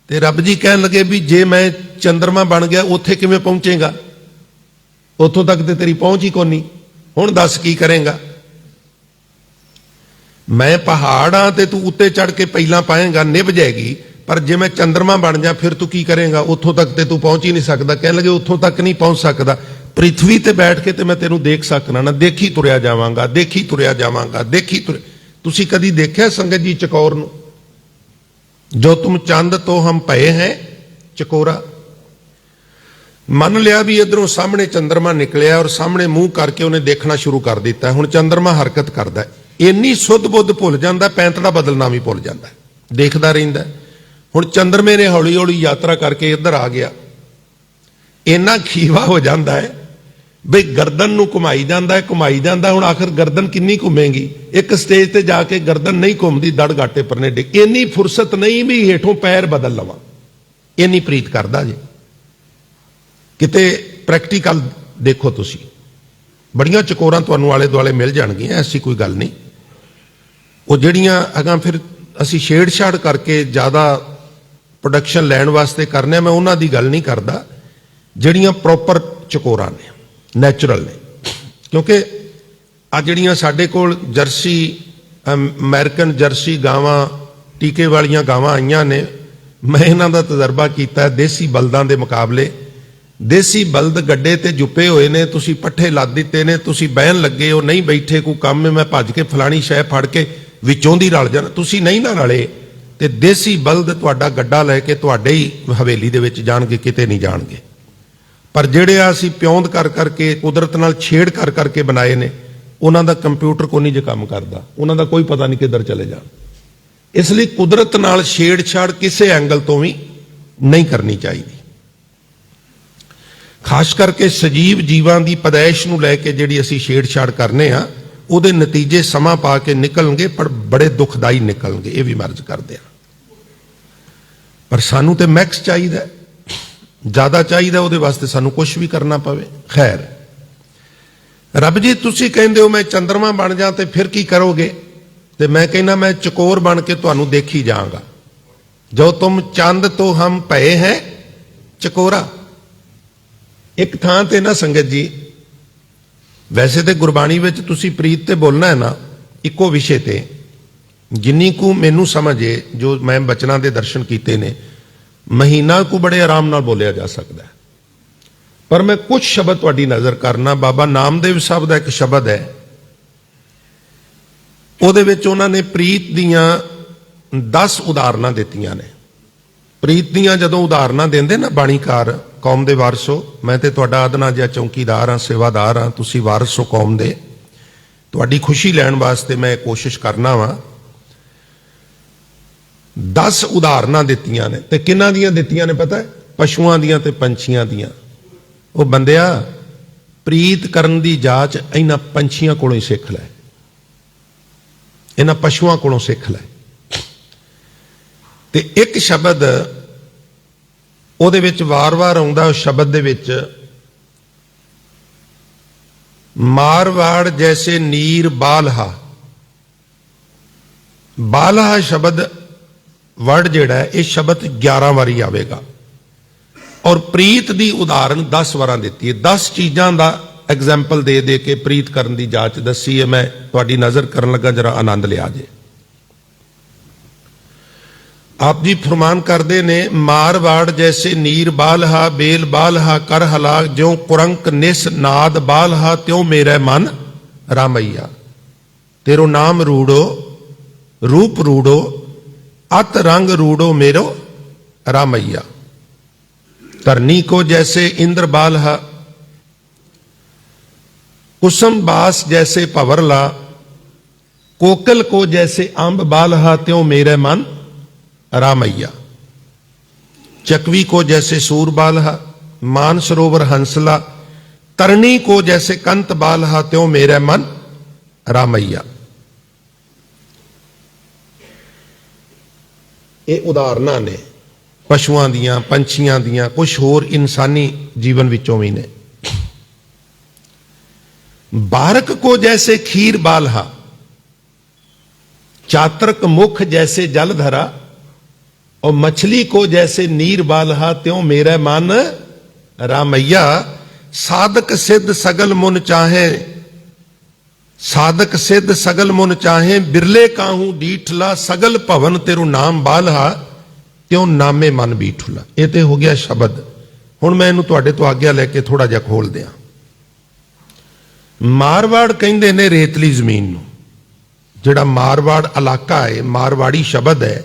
ਤੇ ਰੱਬ ਜੀ ਕਹਿਣ ਲੱਗੇ ਵੀ ਜੇ ਮੈਂ ਚੰਦਰਮਾ ਬਣ ਗਿਆ ਉੱਥੇ ਕਿਵੇਂ ਪਹੁੰਚੇਗਾ? ਉੱਥੋਂ ਤੱਕ ਤੇ ਤੇਰੀ ਪਹੁੰਚ ਹੀ ਕੋਨੀ, ਹੁਣ ਦੱਸ ਕੀ ਕਰੇਗਾ? ਮੈਂ ਪਹਾੜ ਆ ਤੇ ਤੂੰ ਉੱਤੇ ਚੜ ਕੇ ਪਹਿਲਾਂ ਪਾਏਗਾ, ਨਿਭ ਜਾਏਗੀ। ਪਰ ਜੇ ਮੈਂ ਚੰਦਰਮਾ ਬਣ ਜਾ ਫਿਰ ਤੂੰ ਕੀ ਕਰੇਗਾ? ਉੱਥੋਂ ਤੱਕ ਤੇ ਤੂੰ ਪਹੁੰਚ ਹੀ ਨਹੀਂ ਸਕਦਾ। ਕਹਿਣ ਲੱਗੇ ਉੱਥੋਂ ਤੱਕ ਨਹੀਂ ਪਹੁੰਚ ਸਕਦਾ, ਪ੍ਰਿਥਵੀ ਤੇ ਬੈਠ ਕੇ ਤੇ ਮੈਂ ਤੈਨੂੰ ਦੇਖ ਸਕਣਾ ਨਾ, ਦੇਖੀ ਤੁਰਿਆ ਜਾਵਾਂਗਾ, ਦੇਖੀ ਤੁਰਿਆ ਜਾਵਾਂਗਾ, ਦੇਖੀ ਤੁਰ। ਤੁਸੀਂ ਕਦੀ ਦੇਖਿਆ ਸੰਗਤ ਜੀ ਚਕੌਰ ਨੂੰ? ਜੋ ਤੁਮ ਚੰਦ ਤੋਂ ਹਮ ਪਏ ਹੈ ਚਕੋਰਾ। ਮੰਨ ਲਿਆ ਵੀ ਇਧਰੋਂ ਸਾਹਮਣੇ ਚੰਦਰਮਾ ਨਿਕਲਿਆ ਔਰ ਸਾਹਮਣੇ ਮੂੰਹ ਕਰਕੇ ਉਹਨੇ ਦੇਖਣਾ ਸ਼ੁਰੂ ਕਰ ਦਿੱਤਾ। ਹੁਣ ਚੰਦਰਮਾ ਹਰਕਤ ਕਰਦਾ, ਇੰਨੀ ਸੁੱਧ ਬੁੱਧ ਭੁੱਲ ਜਾਂਦਾ, ਪੈਂਤੜਾ ਬਦਲਣਾ ਵੀ ਭੁੱਲ ਜਾਂਦਾ, ਦੇਖਦਾ ਰਹਿੰਦਾ। ਹੁਣ ਚੰਦਰਮੇ ਨੇ ਹੌਲੀ ਹੌਲੀ ਯਾਤਰਾ ਕਰਕੇ ਇੱਧਰ ਆ ਗਿਆ, ਇੰਨਾ ਖੀਵਾ ਹੋ ਜਾਂਦਾ ਹੈ ਬਈ ਗਰਦਨ ਨੂੰ ਘੁਮਾਈ ਜਾਂਦਾ ਹੈ, ਘੁਮਾਈ ਜਾਂਦਾ। ਹੁਣ ਆਖਰ ਗਰਦਨ ਕਿੰਨੀ ਘੁੰਮੇਗੀ? ਇੱਕ ਸਟੇਜ ਤੇ ਜਾ ਕੇ ਗਰਦਨ ਨਹੀਂ ਘੁੰਮਦੀ, ਦੜ ਗਾਟੇ ਪਰਨੇ ਡਿੱਗ। ਇੰਨੀ ਫੁਰਸਤ ਨਹੀਂ ਵੀ ਹੇਠੋਂ ਪੈਰ ਬਦਲ ਲਵਾਂ, ਇੰਨੀ ਪ੍ਰੀਤ ਕਰਦਾ ਜੀ। ਕਿਤੇ ਪ੍ਰੈਕਟੀਕਲ ਦੇਖੋ ਤੁਸੀਂ, ਬੜੀਆਂ ਚਕੋਰਾਂ ਤੁਹਾਨੂੰ ਆਲੇ ਦੁਆਲੇ ਮਿਲ ਜਾਣਗੀਆਂ, ਐਸੀ ਕੋਈ ਗੱਲ ਨਹੀਂ। ਉਹ ਜਿਹੜੀਆਂ ਅਗਾਂ ਫਿਰ ਅਸੀਂ ਛੇੜਛਾੜ ਕਰਕੇ ਜ਼ਿਆਦਾ ਪ੍ਰੋਡਕਸ਼ਨ ਲੈਣ ਵਾਸਤੇ ਕਰਨੇ, ਮੈਂ ਉਹਨਾਂ ਦੀ ਗੱਲ ਨਹੀਂ ਕਰਦਾ। ਜਿਹੜੀਆਂ ਪ੍ਰੋਪਰ ਚਕੋਰਾਂ ਨੇ, ਨੈਚੁਰਲ ਨੇ। ਕਿਉਂਕਿ ਆ ਜਿਹੜੀਆਂ ਸਾਡੇ ਕੋਲ ਜਰਸੀ, ਅਮਰੀਕਨ ਜਰਸੀ ਗਾਵਾਂ, ਟੀਕੇ ਵਾਲੀਆਂ ਗਾਵਾਂ ਆਈਆਂ ਨੇ, ਮੈਂ ਇਹਨਾਂ ਦਾ ਤਜਰਬਾ ਕੀਤਾ ਦੇਸੀ ਬਲਦਾਂ ਦੇ ਮੁਕਾਬਲੇ। ਦੇਸੀ ਬਲਦ ਗੱਡੇ ਤੇ ਜੁੱਪੇ ਹੋਏ ਨੇ, ਤੁਸੀਂ ਪੱਠੇ ਲੱਦ ਦਿੱਤੇ ਨੇ, ਤੁਸੀਂ ਬਹਿਣ ਲੱਗੇ ਹੋ, ਨਹੀਂ ਬੈਠੇ, ਕੋਈ ਕੰਮ ਹੈ, ਮੈਂ ਭੱਜ ਕੇ ਫਲਾਣੀ ਸ਼ੈ ਫੜ ਕੇ ਵਿੱਚੋਂ ਦੀ ਰਲ ਜਾਣਾ। ਤੁਸੀਂ ਨਹੀਂ ਨਾ ਰਲੇ ਤੇ ਦੇਸੀ ਬਲਦ ਤੁਹਾਡਾ ਗੱਡਾ ਲੈ ਕੇ ਤੁਹਾਡੇ ਹੀ ਹਵੇਲੀ ਦੇ ਵਿੱਚ ਜਾਣਗੇ, ਕਿਤੇ ਨਹੀਂ ਜਾਣਗੇ। ਪਰ ਜਿਹੜੇ ਆ ਅਸੀਂ ਪਿਉਂਦ ਕਰ ਕਰਕੇ, ਕੁਦਰਤ ਨਾਲ ਛੇੜ ਕਰ ਕਰਕੇ ਬਣਾਏ ਨੇ, ਉਹਨਾਂ ਦਾ ਕੰਪਿਊਟਰ ਕੋਈ ਨਹੀਂ ਜੇ ਕੰਮ ਕਰਦਾ, ਉਹਨਾਂ ਦਾ ਕੋਈ ਪਤਾ ਨਹੀਂ ਕਿੱਧਰ ਚਲੇ ਜਾਣ। ਇਸ ਲਈ ਕੁਦਰਤ ਨਾਲ ਛੇੜਛਾੜ ਕਿਸੇ ਐਂਗਲ ਤੋਂ ਵੀ ਨਹੀਂ ਕਰਨੀ ਚਾਹੀਦੀ। ਖਾਸ ਕਰਕੇ ਸਜੀਵ ਜੀਵਾਂ ਦੀ ਪੈਦਾਇਸ਼ ਨੂੰ ਲੈ ਕੇ ਜਿਹੜੀ ਅਸੀਂ ਛੇੜਛਾੜ ਕਰਨੇ ਆ, ਉਹਦੇ ਨਤੀਜੇ ਸਮਾਂ ਪਾ ਕੇ ਨਿਕਲਣਗੇ, ਪਰ ਬੜੇ ਦੁਖਦਾਈ ਨਿਕਲਣਗੇ, ਇਹ ਵੀ ਮਰਜ਼ ਕਰਦੇ ਆ। ਪਰ ਸਾਨੂੰ ਤੇ ਮੈਕਸ ਚਾਹੀਦਾ, ਜ਼ਿਆਦਾ ਚਾਹੀਦਾ, ਉਹਦੇ ਵਾਸਤੇ ਸਾਨੂੰ ਕੁਝ ਵੀ ਕਰਨਾ ਪਵੇ। ਖੈਰ, ਰੱਬ ਜੀ ਤੁਸੀਂ ਕਹਿੰਦੇ ਹੋ ਮੈਂ ਚੰਦਰਮਾ ਬਣ ਜਾ ਤੇ ਫਿਰ ਕੀ ਕਰੋਗੇ? ਤੇ ਮੈਂ ਕਹਿੰਦਾ ਮੈਂ ਚਕੋਰ ਬਣ ਕੇ ਤੁਹਾਨੂੰ ਦੇਖੀ ਜਾਵਾਂਗਾ। ਜੋ ਤੁਮ ਚੰਦ ਤੋਂ ਹਮ ਪਏ ਹੈ ਚਕੋਰਾ। ਇੱਕ ਥਾਂ ਤੇ ਨਾ ਸੰਗਤ ਜੀ, ਵੈਸੇ ਤੇ ਗੁਰਬਾਣੀ ਵਿੱਚ ਤੁਸੀਂ ਪ੍ਰੀਤ ਤੇ ਬੋਲਣਾ ਹੈ ਨਾ, ਇੱਕੋ ਵਿਸ਼ੇ ਤੇ, ਜਿੰਨੀ ਕੁ ਮੈਨੂੰ ਸਮਝੇ, ਜੋ ਮੈਂ ਬਚਨਾਂ ਦੇ ਦਰਸ਼ਨ ਕੀਤੇ ਨੇ, ਮਹੀਨਾ ਕੁ ਬੜੇ ਆਰਾਮ ਨਾਲ ਬੋਲਿਆ ਜਾ ਸਕਦਾ ਹੈ। ਪਰ ਮੈਂ ਕੁਝ ਸ਼ਬਦ ਤੁਹਾਡੀ ਨਜ਼ਰ ਕਰਨਾ। ਬਾਬਾ ਨਾਮਦੇਵ ਸਾਹਿਬ ਦਾ ਇੱਕ ਸ਼ਬਦ ਹੈ, ਉਹਦੇ ਵਿੱਚ ਉਹਨਾਂ ਨੇ ਪ੍ਰੀਤ ਦੀਆਂ 10 ਉਦਾਹਰਨਾਂ ਦਿੱਤੀਆਂ ਨੇ। ਪ੍ਰੀਤ ਦੀਆਂ ਜਦੋਂ ਉਦਾਹਰਨਾਂ ਦਿੰਦੇ ਨਾ ਬਾਣੀਕਾਰ, ਕੌਮ ਦੇ ਵਾਰਸੋ, ਮੈਂ ਤੇ ਤੁਹਾਡਾ ਅਦਨਾ ਜਿਹਾ ਚੌਕੀਦਾਰ ਹਾਂ, ਸੇਵਾਦਾਰ ਹਾਂ, ਤੁਸੀਂ ਵਾਰਸ ਹੋ ਕੌਮ ਦੇ। ਤੁਹਾਡੀ ਖੁਸ਼ੀ ਲੈਣ ਵਾਸਤੇ ਮੈਂ ਕੋਸ਼ਿਸ਼ ਕਰਨਾ ਵਾਂ। 10 ਉਦਾਹਰਨਾਂ ਦਿੱਤੀਆਂ ਨੇ, ਤੇ ਕਿਹਨਾਂ ਦੀਆਂ ਦਿੱਤੀਆਂ ਨੇ ਪਤਾ ਹੈ? ਪਸ਼ੂਆਂ ਦੀਆਂ ਤੇ ਪੰਛੀਆਂ ਦੀਆਂ। ਉਹ ਬੰਦਿਆ, ਪ੍ਰੀਤ ਕਰਨ ਦੀ ਜਾਚ ਇਹਨਾਂ ਪੰਛੀਆਂ ਕੋਲੋਂ ਹੀ ਸਿੱਖ ਲੈ, ਇਹਨਾਂ ਪਸ਼ੂਆਂ ਕੋਲੋਂ ਸਿੱਖ ਲੈ। ਤੇ ਇੱਕ ਸ਼ਬਦ ਉਹਦੇ ਵਿੱਚ ਵਾਰ-ਵਾਰ ਆਉਂਦਾ, ਉਸ ਸ਼ਬਦ ਦੇ ਵਿੱਚ ਮਾਰਵਾੜ ਜੈਸੇ ਨੀਰ ਬਾਲਹਾ। ਬਾਲਹਾ ਸ਼ਬਦ ਵਰਡ ਜਿਹੜਾ ਹੈ, ਇਹ ਸ਼ਬਦ 11 ਵਾਰੀ ਆਵੇਗਾ। ਔਰ ਪ੍ਰੀਤ ਦੀ ਉਦਾਹਰਨ 10 ਵਾਰਾਂ ਦਿੱਤੀ ਹੈ। 10 ਚੀਜ਼ਾਂ ਦਾ ਐਗਜ਼ਾਮਪਲ ਦੇ ਦੇ ਕੇ ਪ੍ਰੀਤ ਕਰਨ ਦੀ ਜਾਚ ਦੱਸੀ ਹੈ। ਮੈਂ ਤੁਹਾਡੀ ਨਜ਼ਰ ਕਰਨ ਲੱਗਾ, ਜਰਾ ਆਨੰਦ ਲਿਆ ਜੇ। ਆਪ ਜੀ ਫਰਮਾਨ ਕਰਦੇ ਨੇ, ਮਾਰਵਾੜ ਜੈਸੇ ਨੀਰ ਬਾਲਹਾ, ਬੇਲ ਬਾਲਹਾ ਕਰ ਹਲਾਕ, ਜਿਉ ਕੁਰੰਕ ਨਿਸ ਨਾਦ ਬਾਲਹਾ, ਤਿਉ ਮੇਰੇ ਮਨ ਰਾਮਈਆ। ਤੇਰੋ ਨਾਮ ਰੂੜੋ, रूप रूडो, अत रंग रूडो मेरो रामैया। तरनी को जैसे इंद्र बालहा, कुसुम बास जैसे पवरला, कोकल को जैसे अंब बालहा, त्यों मेरे मन रामैया। चकवी को जैसे सूर बालहा, मान सरोवर हंसला, तरनी को जैसे कंत बालहा, त्यों मेरे मन रामैया। ये उदाहरणा ने। ਪਸ਼ੂਆਂ ਦੀਆਂ, ਪੰਛੀਆਂ ਦੀਆਂ, ਕੁਝ ਹੋਰ ਇਨਸਾਨੀ ਜੀਵਨ ਵਿੱਚੋਂ ਵੀ ਨੇ। बारक को जैसे खीर बालहा, चातरक मुख जैसे जल धरा, और मछली को जैसे नीर बालहा, त्यों मेरा मन रामैया। साधक सिद्ध सगल मुन चाहे, साधक सिद्ध सगल मुन चाहे, बिरले काहू डीठला, सगल भवन तेरू नाम बालहा, त्यों नामे मन बीठुला। ये तो हो गया शब्द। हुण मैं इहनूं तुहाडे तो आग्या लैके थोड़ा जिहा खोल दियां। मारवाड़ कहते ने रेतली जमीन नूं, जिहड़ा मारवाड़ इलाका है, मारवाड़ी शब्द है,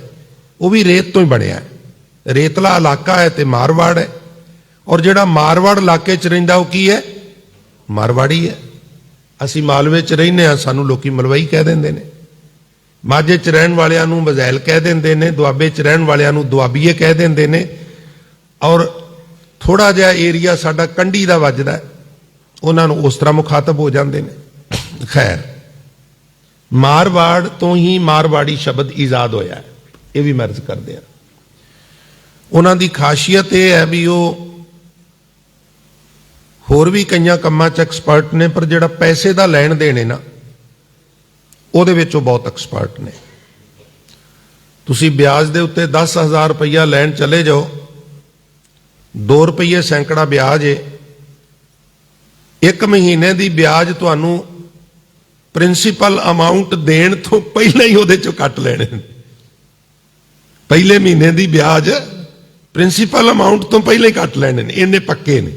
वह भी रेत तो ही बनया है। रेतला इलाका है तो मारवाड़ है, और जिहड़ा मारवाड़ इलाके च रहिंदा वो की है? मारवाड़ी है। असीं मालवे च रहिंदे हां, सानूं लोकी मलवई कह दिंदे ने। माझे च रहण वालियां नूं मज़ैल कह दिंदे ने, दुआबे च रहण वालियां नूं दुआबीए कह दिंदे ने, और थोड़ा जिहा एरिया साडा कंढी दा वजदा है, उन्होंने उस तरह मुखातब हो जाते हैं। खैर, मारवाड़ तो ही मारवाड़ी शब्द ईजाद होया है, ये भी मर्ज करते हैं। उन्होंने खासियत यह है भी वो होर भी कई कामां च एक्सपर्ट ने, पर जिहड़ा पैसे का लैण देण है ना, उहदे विच वो बहुत एक्सपर्ट ने। तुसीं ब्याज दे उत्ते 10,000 रुपया लैण चले जाओ, 2 रुपये सैकड़ा ब्याज है, 1 महीने की ब्याज तुहानू प्रिंसीपल अमाउंट देण तो पहले ही उहदे चों कट लेने। पहले महीने की ब्याज प्रिंसीपल अमाउंट तो पहले ही कट लेने, इन्ने पक्के ने।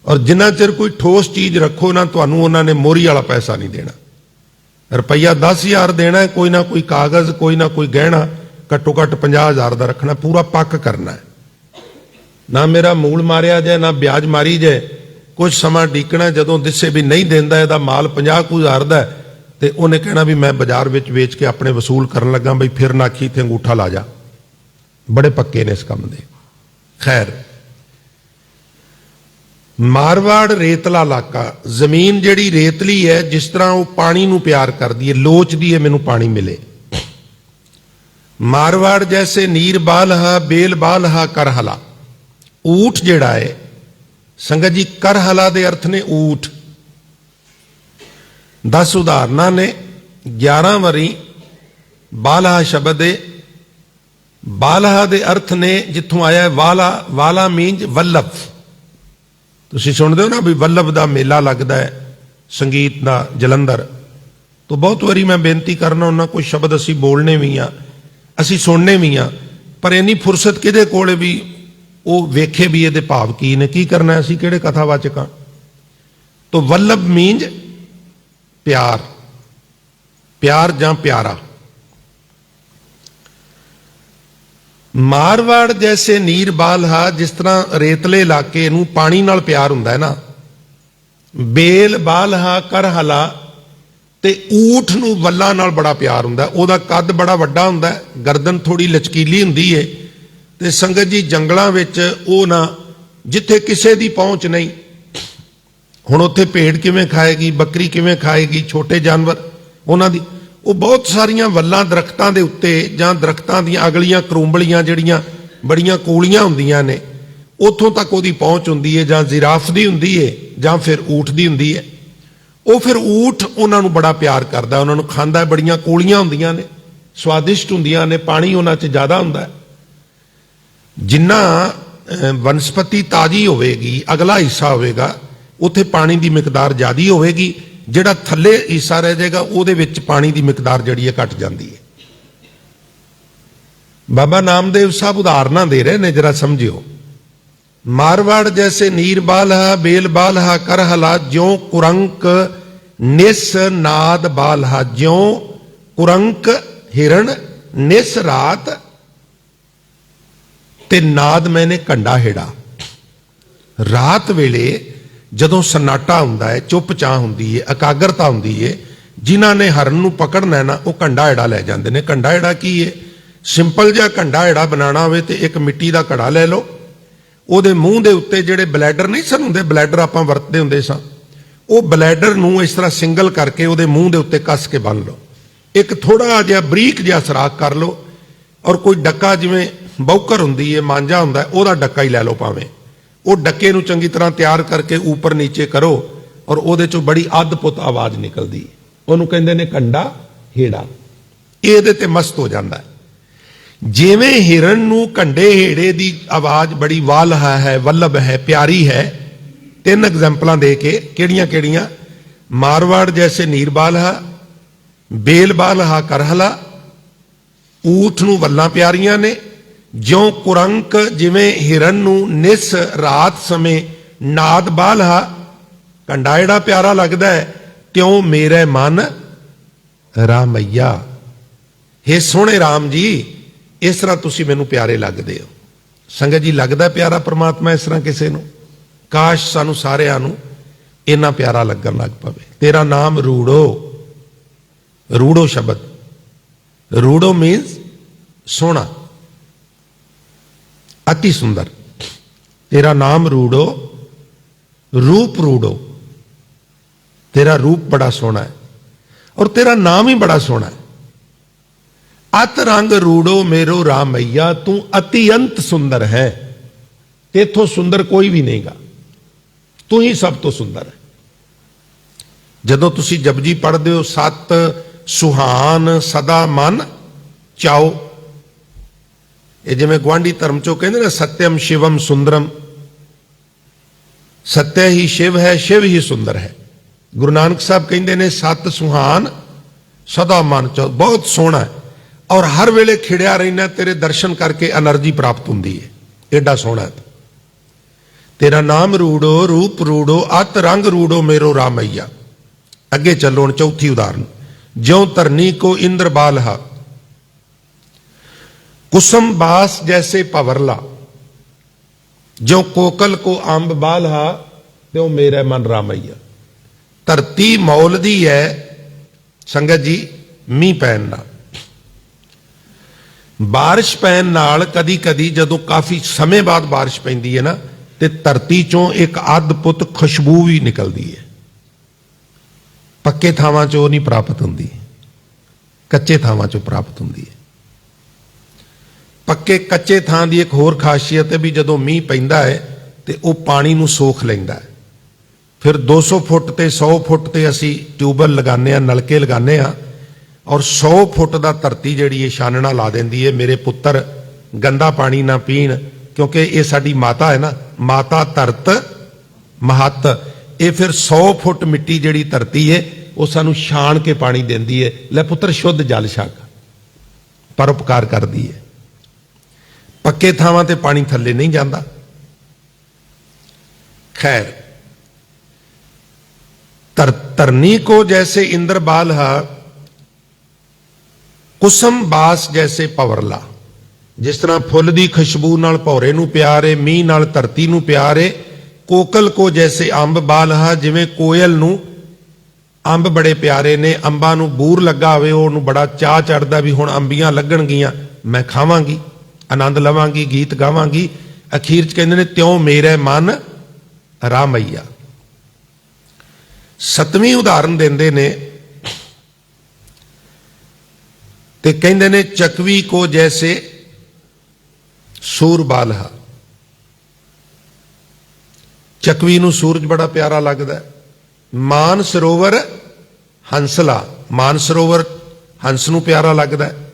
और जिन्ना चिर कोई ठोस चीज रखो ना, तुहानू उन्होंने मोहरी वाला पैसा नहीं देना। रुपया 10,000 देना है, कोई ना कोई कागज, कोई ना कोई गहना घट्टो घट्ट 50,000 का रखना, पूरा पक्क करना है। ना मेरा मूल मारिया जाए, ना ब्याज मारी जाए, कुछ समा डीकना, जदों दिसे भी नहीं देंदा इहदा माल 50,000 दा, ते उन्हें कहना भी मैं बाजार विच वेच के अपने वसूल करन लगा, बई फिर ना आखी इत्थे अंगूठा ला जा। बड़े पक्के ने इस काम दे। खैर, मारवाड़ रेतला इलाका, जमीन जिहड़ी रेतली है, जिस तरह वो पानी नूं प्यार करदी है, लोचदी है मैनूं पानी मिले। मारवाड़ जैसे नीर बालहा, बेल बालहा करहला। ऊठ जिहड़ा है संगत जी, करहला दे अर्थ ने ऊठ। 10 उदाहरणा ने, 11 वारी बालहा शब्द है। बालहा दे अर्थ ने जिथों आया है वाला, वाला मीन्स वल्लभ। तुसीं सुणदे हो ना भी वल्लभ दा मेला लगदा है संगीत दा जलंधर, तो बहुत वारी मैं बेनती करना हुन्ना, कोई शब्द असीं बोलने भी हाँ, असीं सुनने भी हाँ, पर इन्नी फुरसत किहदे कोल भी वो वेखे भी ये भाव की ने, की करना असीं किहड़े कथावाचक हां। तो वल्लभ मीन्स प्यार, प्यार जां प्यारा। मारवाड़ जैसे नीर बालहा, जिस तरह रेतले इलाके नूं पानी नाल प्यार हुंदा है ना, बेल बालहा करहला, ते ऊठ नूं वल्लां नाल बड़ा प्यार हुंदा है। उहदा कद बड़ा वड्डा हुंदा है, गर्दन थोड़ी लचकीली हुंदी है, ते संगत जी जंगलां विच ओह ना जिथे किसे दी पहुंच नहीं, हुण उत्थे भेड़ किवें खाएगी, बकरी किवें खाएगी, छोटे जानवर उन्हां दी, वो बहुत सारियां वल्लां दरख्तां दे उत्ते जां दरख्तां दीयां अगलियां करूंबलियां जिहड़ियां बड़ियां कोलियां हुंदियां ने, उत्थों तक उहदी पहुंच हुंदी है, जां जिराफ दी हुंदी है, जां फिर ऊठ दी हुंदी है। वो फिर ऊठ उन्हां नूं बड़ा प्यार करदा, उन्हां नूं खांदा है, बड़ियां कोलियां हुंदियां ने, स्वादिष्ट हुंदियां ने, पानी उन्हां च ज़्यादा हुंदा है। जिन्ना वनस्पति ताजी होवेगी, अगला हिस्सा होवेगा, उत्थे पानी की मिकदार ज़्यादा होवेगी, जिहड़ा थल्ले हिस्सा रह जाएगा उहदे विच पानी की मिकदार जिहड़ी है घट जाती है। बाबा नामदेव साहब उदाहरणा दे रहे ने, जरा समझियो। मारवाड़ जैसे नीर बालहा, बेल बालहा करहला, ज्यों कुरंक निस नाद बालहा। ज्यों कुरंक हिरण, निस रात, ते नाद मैंने कंडा हेड़ा। रात वेले जदों सन्नाटा हुंदा है, चुप चाह हुंदी है, एकाग्रता हुंदी है, जिन्हां ने हरण नूं पकड़ना है ना, वो कंडा हेड़ा लै जांदे ने। कंडा हेड़ा की है? सिंपल जिहा कंडा हेड़ा बनाना होवे ते एक मिट्टी दा घड़ा लै लो, ਉਹਦੇ ਮੂੰਹ ਦੇ ਉੱਤੇ ਜਿਹੜੇ ਬਲੈਡਰ ਨਹੀਂ ਸਨ ਹੁੰਦੇ, ਬਲੈਡਰ ਆਪਾਂ ਵਰਤਦੇ ਹੁੰਦੇ ਸਾਂ, ਉਹ ਬਲੈਡਰ ਨੂੰ ਇਸ ਤਰ੍ਹਾਂ ਸਿੰਗਲ ਕਰਕੇ ਉਹਦੇ ਮੂੰਹ ਦੇ ਉੱਤੇ ਕੱਸ ਕੇ ਬੰਨ ਲਓ। ਇੱਕ ਥੋੜਾ ਜਿਹਾ ਬਰੀਕ ਜਿਹਾ ਸਰਾਖ ਕਰ ਲਓ, ਔਰ ਕੋਈ ਡੱਕਾ ਜਿਵੇਂ ਬੌਕਰ ਹੁੰਦੀ ਹੈ, ਮਾਂਜਾ ਹੁੰਦਾ, ਉਹਦਾ ਡੱਕਾ ਹੀ ਲੈ ਲਓ ਭਾਵੇਂ। ਉਹ ਡੱਕੇ ਨੂੰ ਚੰਗੀ ਤਰ੍ਹਾਂ ਤਿਆਰ ਕਰਕੇ ਉੱਪਰ ਨੀਚੇ ਕਰੋ ਔਰ ਉਹਦੇ ਚੋਂ ਬੜੀ ਅਦਭੁਤ ਆਵਾਜ਼ ਨਿਕਲਦੀ ਹੈ। ਉਹਨੂੰ ਕਹਿੰਦੇ ਨੇ ਕੰਡਾ ਹੇੜਾ। ਇਹ ਇਹਦੇ ਤੇ ਮਸਤ ਹੋ ਜਾਂਦਾ ਹੈ। ਜਿਵੇਂ ਹਿਰਨ ਨੂੰ ਕੰਡੇ ਹੇੜੇ ਦੀ ਆਵਾਜ਼ ਬੜੀ ਵਾਲਹਾ ਹੈ, ਵੱਲਭ ਹੈ, ਪਿਆਰੀ ਹੈ। 3 ਐਗਜ਼ਾਮਪਲਾਂ ਦੇ ਕੇ, ਕਿਹੜੀਆਂ ਕਿਹੜੀਆਂ? ਮਾਰਵਾੜ ਜੈਸੇ ਨੀਰ ਬਾਲਹਾ, ਬੇਲ ਬਾਲਹਾ ਕਰਹਲਾ। ਊਠ ਨੂੰ ਵੱਲਾਂ ਪਿਆਰੀਆਂ ਨੇ। ਜਿਉਂ ਕੁਰੰਕ ਜਿਵੇਂ ਹਿਰਨ ਨੂੰ ਨਿਸ ਰਾਤ ਸਮੇਂ ਨਾਦ ਬਾਲਹਾ, ਕੰਡਾ ਜਿਹੜਾ ਪਿਆਰਾ ਲੱਗਦਾ ਹੈ, ਤਿਉਂ ਮੇਰੇ ਮਨ ਰਾਮਈਆ। ਹੇ ਸੋਹਣੇ ਰਾਮ ਜੀ, ਇਸ ਤਰ੍ਹਾਂ ਤੁਸੀਂ ਮੈਨੂੰ ਪਿਆਰੇ ਲੱਗਦੇ ਹੋ। ਸੰਗਤ ਜੀ, ਲੱਗਦਾ ਪਿਆਰਾ ਪ੍ਰਮਾਤਮਾ ਇਸ ਤਰ੍ਹਾਂ ਕਿਸੇ ਨੂੰ? ਕਾਸ਼ ਸਾਨੂੰ ਸਾਰਿਆਂ ਨੂੰ ਇੰਨਾ ਪਿਆਰਾ ਲੱਗਣ ਲੱਗ ਪਵੇ। ਤੇਰਾ ਨਾਮ ਰੂੜੋ, ਰੂੜੋ ਸ਼ਬਦ, ਰੂੜੋ ਮੀਨਸ ਸੋਹਣਾ, अति सुंदर। तेरा नाम रूडो, रूप रूडो। तेरा रूप बड़ा सोहना है और तेरा नाम ही बड़ा सोहना है। अत रंग रूडो मेरो रामैया, तू अतिअंत सुंदर है। तेथों सुंदर कोई भी नहींगा, तू ही सब तो सुंदर है। जदों तुसी जपजी पढ़दे हो, सत सुहान सदा मन चाओ। ये जिमें गुआढ़ी धर्म चो कहते ना, सत्यम शिवम सुंदरम। सत्य ही शिव है, शिव ही सुंदर है। गुरु नानक साहब कहते ने, सत सुहान सदा मन चाओ। बहुत सोहना है और हर वेले खिड़िया रहना, तेरे दर्शन करके एनर्जी प्राप्त होती है। एडा सोहना है। तेरा नाम रूडो, रूप रूडो, अत रंग रूडो मेरो रामैया। अगे चलो हुण चौथी उदाहरण। ज्यों धरनी को इंद्र बालहा, कुसुम बास जैसे पवरला। जो कोकल को अंब बालहा, त्यों मेरे मन रामैया। धरती मौलदी है संगत जी, मीह पैन नाल, बारिश पैन नाल कदी कदी जदों काफी समय बाद बारिश पैंदी है ना, ते धरती चों एक अद्भुत खुशबू भी निकलती है। पक्के थावां चों नहीं प्राप्त होंदी, कच्चे थावां चों प्राप्त होंदी है। पक्के कच्चे थां दी एक होर खासियत है भी जदों मीह पैंदा है तो वह पानी नूं सोख लैंदा है। फिर 200 फुट ते 100 फुट ते असी ट्यूबल लगाने आ, नलके लगाने आ और 100 फुट दा धरती जिहड़ी है छानना ला देंदी है, मेरे पुत्तर गंदा पानी ना पीण, क्योंकि ये साडी माता है ना, माता धरत महत। ये फिर 100 फुट मिट्टी जिहड़ी धरती है वो सानू छान के पानी देंदी है, ले पुत्र शुद्ध जल छक, परोपकार करदी है। पक्के थावां ते पानी थल्ले नहीं जाता। खैर, धरनी को जैसे इंद्र बालहा, कुसम बास जैसे पवरला। जिस तरह फुल दी खुशबू नाल भौरे नूं प्यार है, मीह नाल धरती नूं प्यार है। कोकल को जैसे अंब बालहा, जिवें कोयल नूं अंब बड़े प्यारे ने। अंबां नूं बूर लगा होवे, उहनूं बड़ा चाह चढ़दा भी हुण अंबियां लगणगीਆਂ, मैं खावांगी, आनंद लवांगी, गीत गावांगी। अखीर च कहंदे ने, त्यों मेरे मन रामैया। 7वीं उदाहरण देंदे ने ते कहंदे ने, चकवी को जैसे सूर बालहा। चकवी नूं सूरज बड़ा प्यारा लगदा है। मान सरोवर हंसला, मान सरोवर हंस नूं प्यारा लगदा है।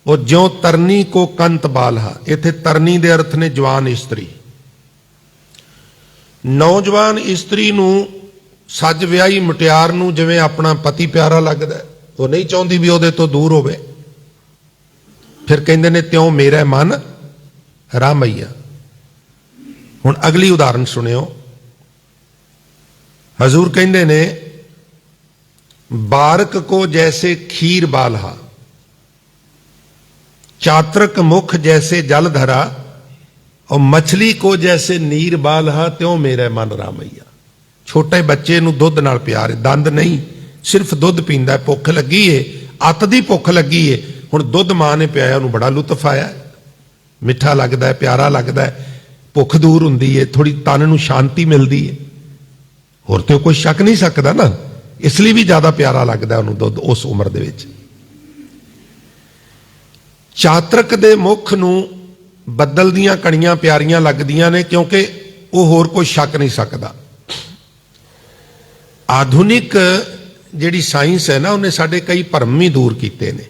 और ज्यों तरनी को कंत बालहा, इत्थे तरनी दे अर्थ ने जवान स्त्री। नौजवान स्त्री नूं सज विआही मुटियार नूं जिवें अपना पति प्यारा लगदा है, वो नहीं चाहुंदी भी उहदे तो दूर होवे। फिर कहंदे ने, त्यों मेरा मन रामैया। हुण अगली उदाहरण सुनियो। हजूर कहंदे ने, बारक को जैसे खीर बालहा, चात्रक मुख जैसे जल धरा, और मछली को जैसे नीर बालहा, त्यों मेरे मन रामैया। छोटे बच्चे नूं दुध नाल प्यार है, दंद नहीं, सिर्फ दुध पींदा है। भुख लगी है, अत दी भुख लगी है, हुण दुध मां ने पियाया, उहनूं बड़ा लुत्फ आया, मिठा लगदा है, प्यारा लगदा है, भुख दूर हुंदी है, थोड़ी तन नूं शांति मिलदी है। होर ते कोई शक नहीं सकदा ना, इसलिए भी ज्यादा प्यारा लगदा है उहनूं दुध उस उम्र दे विच। चात्रक दे मुख नूं ਬੱਦਲ ਦੀਆਂ ਕਣੀਆਂ ਪਿਆਰੀਆਂ ਲੱਗਦੀਆਂ ਨੇ, ਕਿਉਂਕਿ ਉਹ ਹੋਰ ਕੋਈ ਛੱਕ ਨਹੀਂ ਸਕਦਾ। ਆਧੁਨਿਕ ਜਿਹੜੀ ਸਾਇੰਸ ਹੈ ਨਾ, ਉਹਨੇ ਸਾਡੇ ਕਈ ਭਰਮ ਵੀ ਦੂਰ ਕੀਤੇ ਨੇ।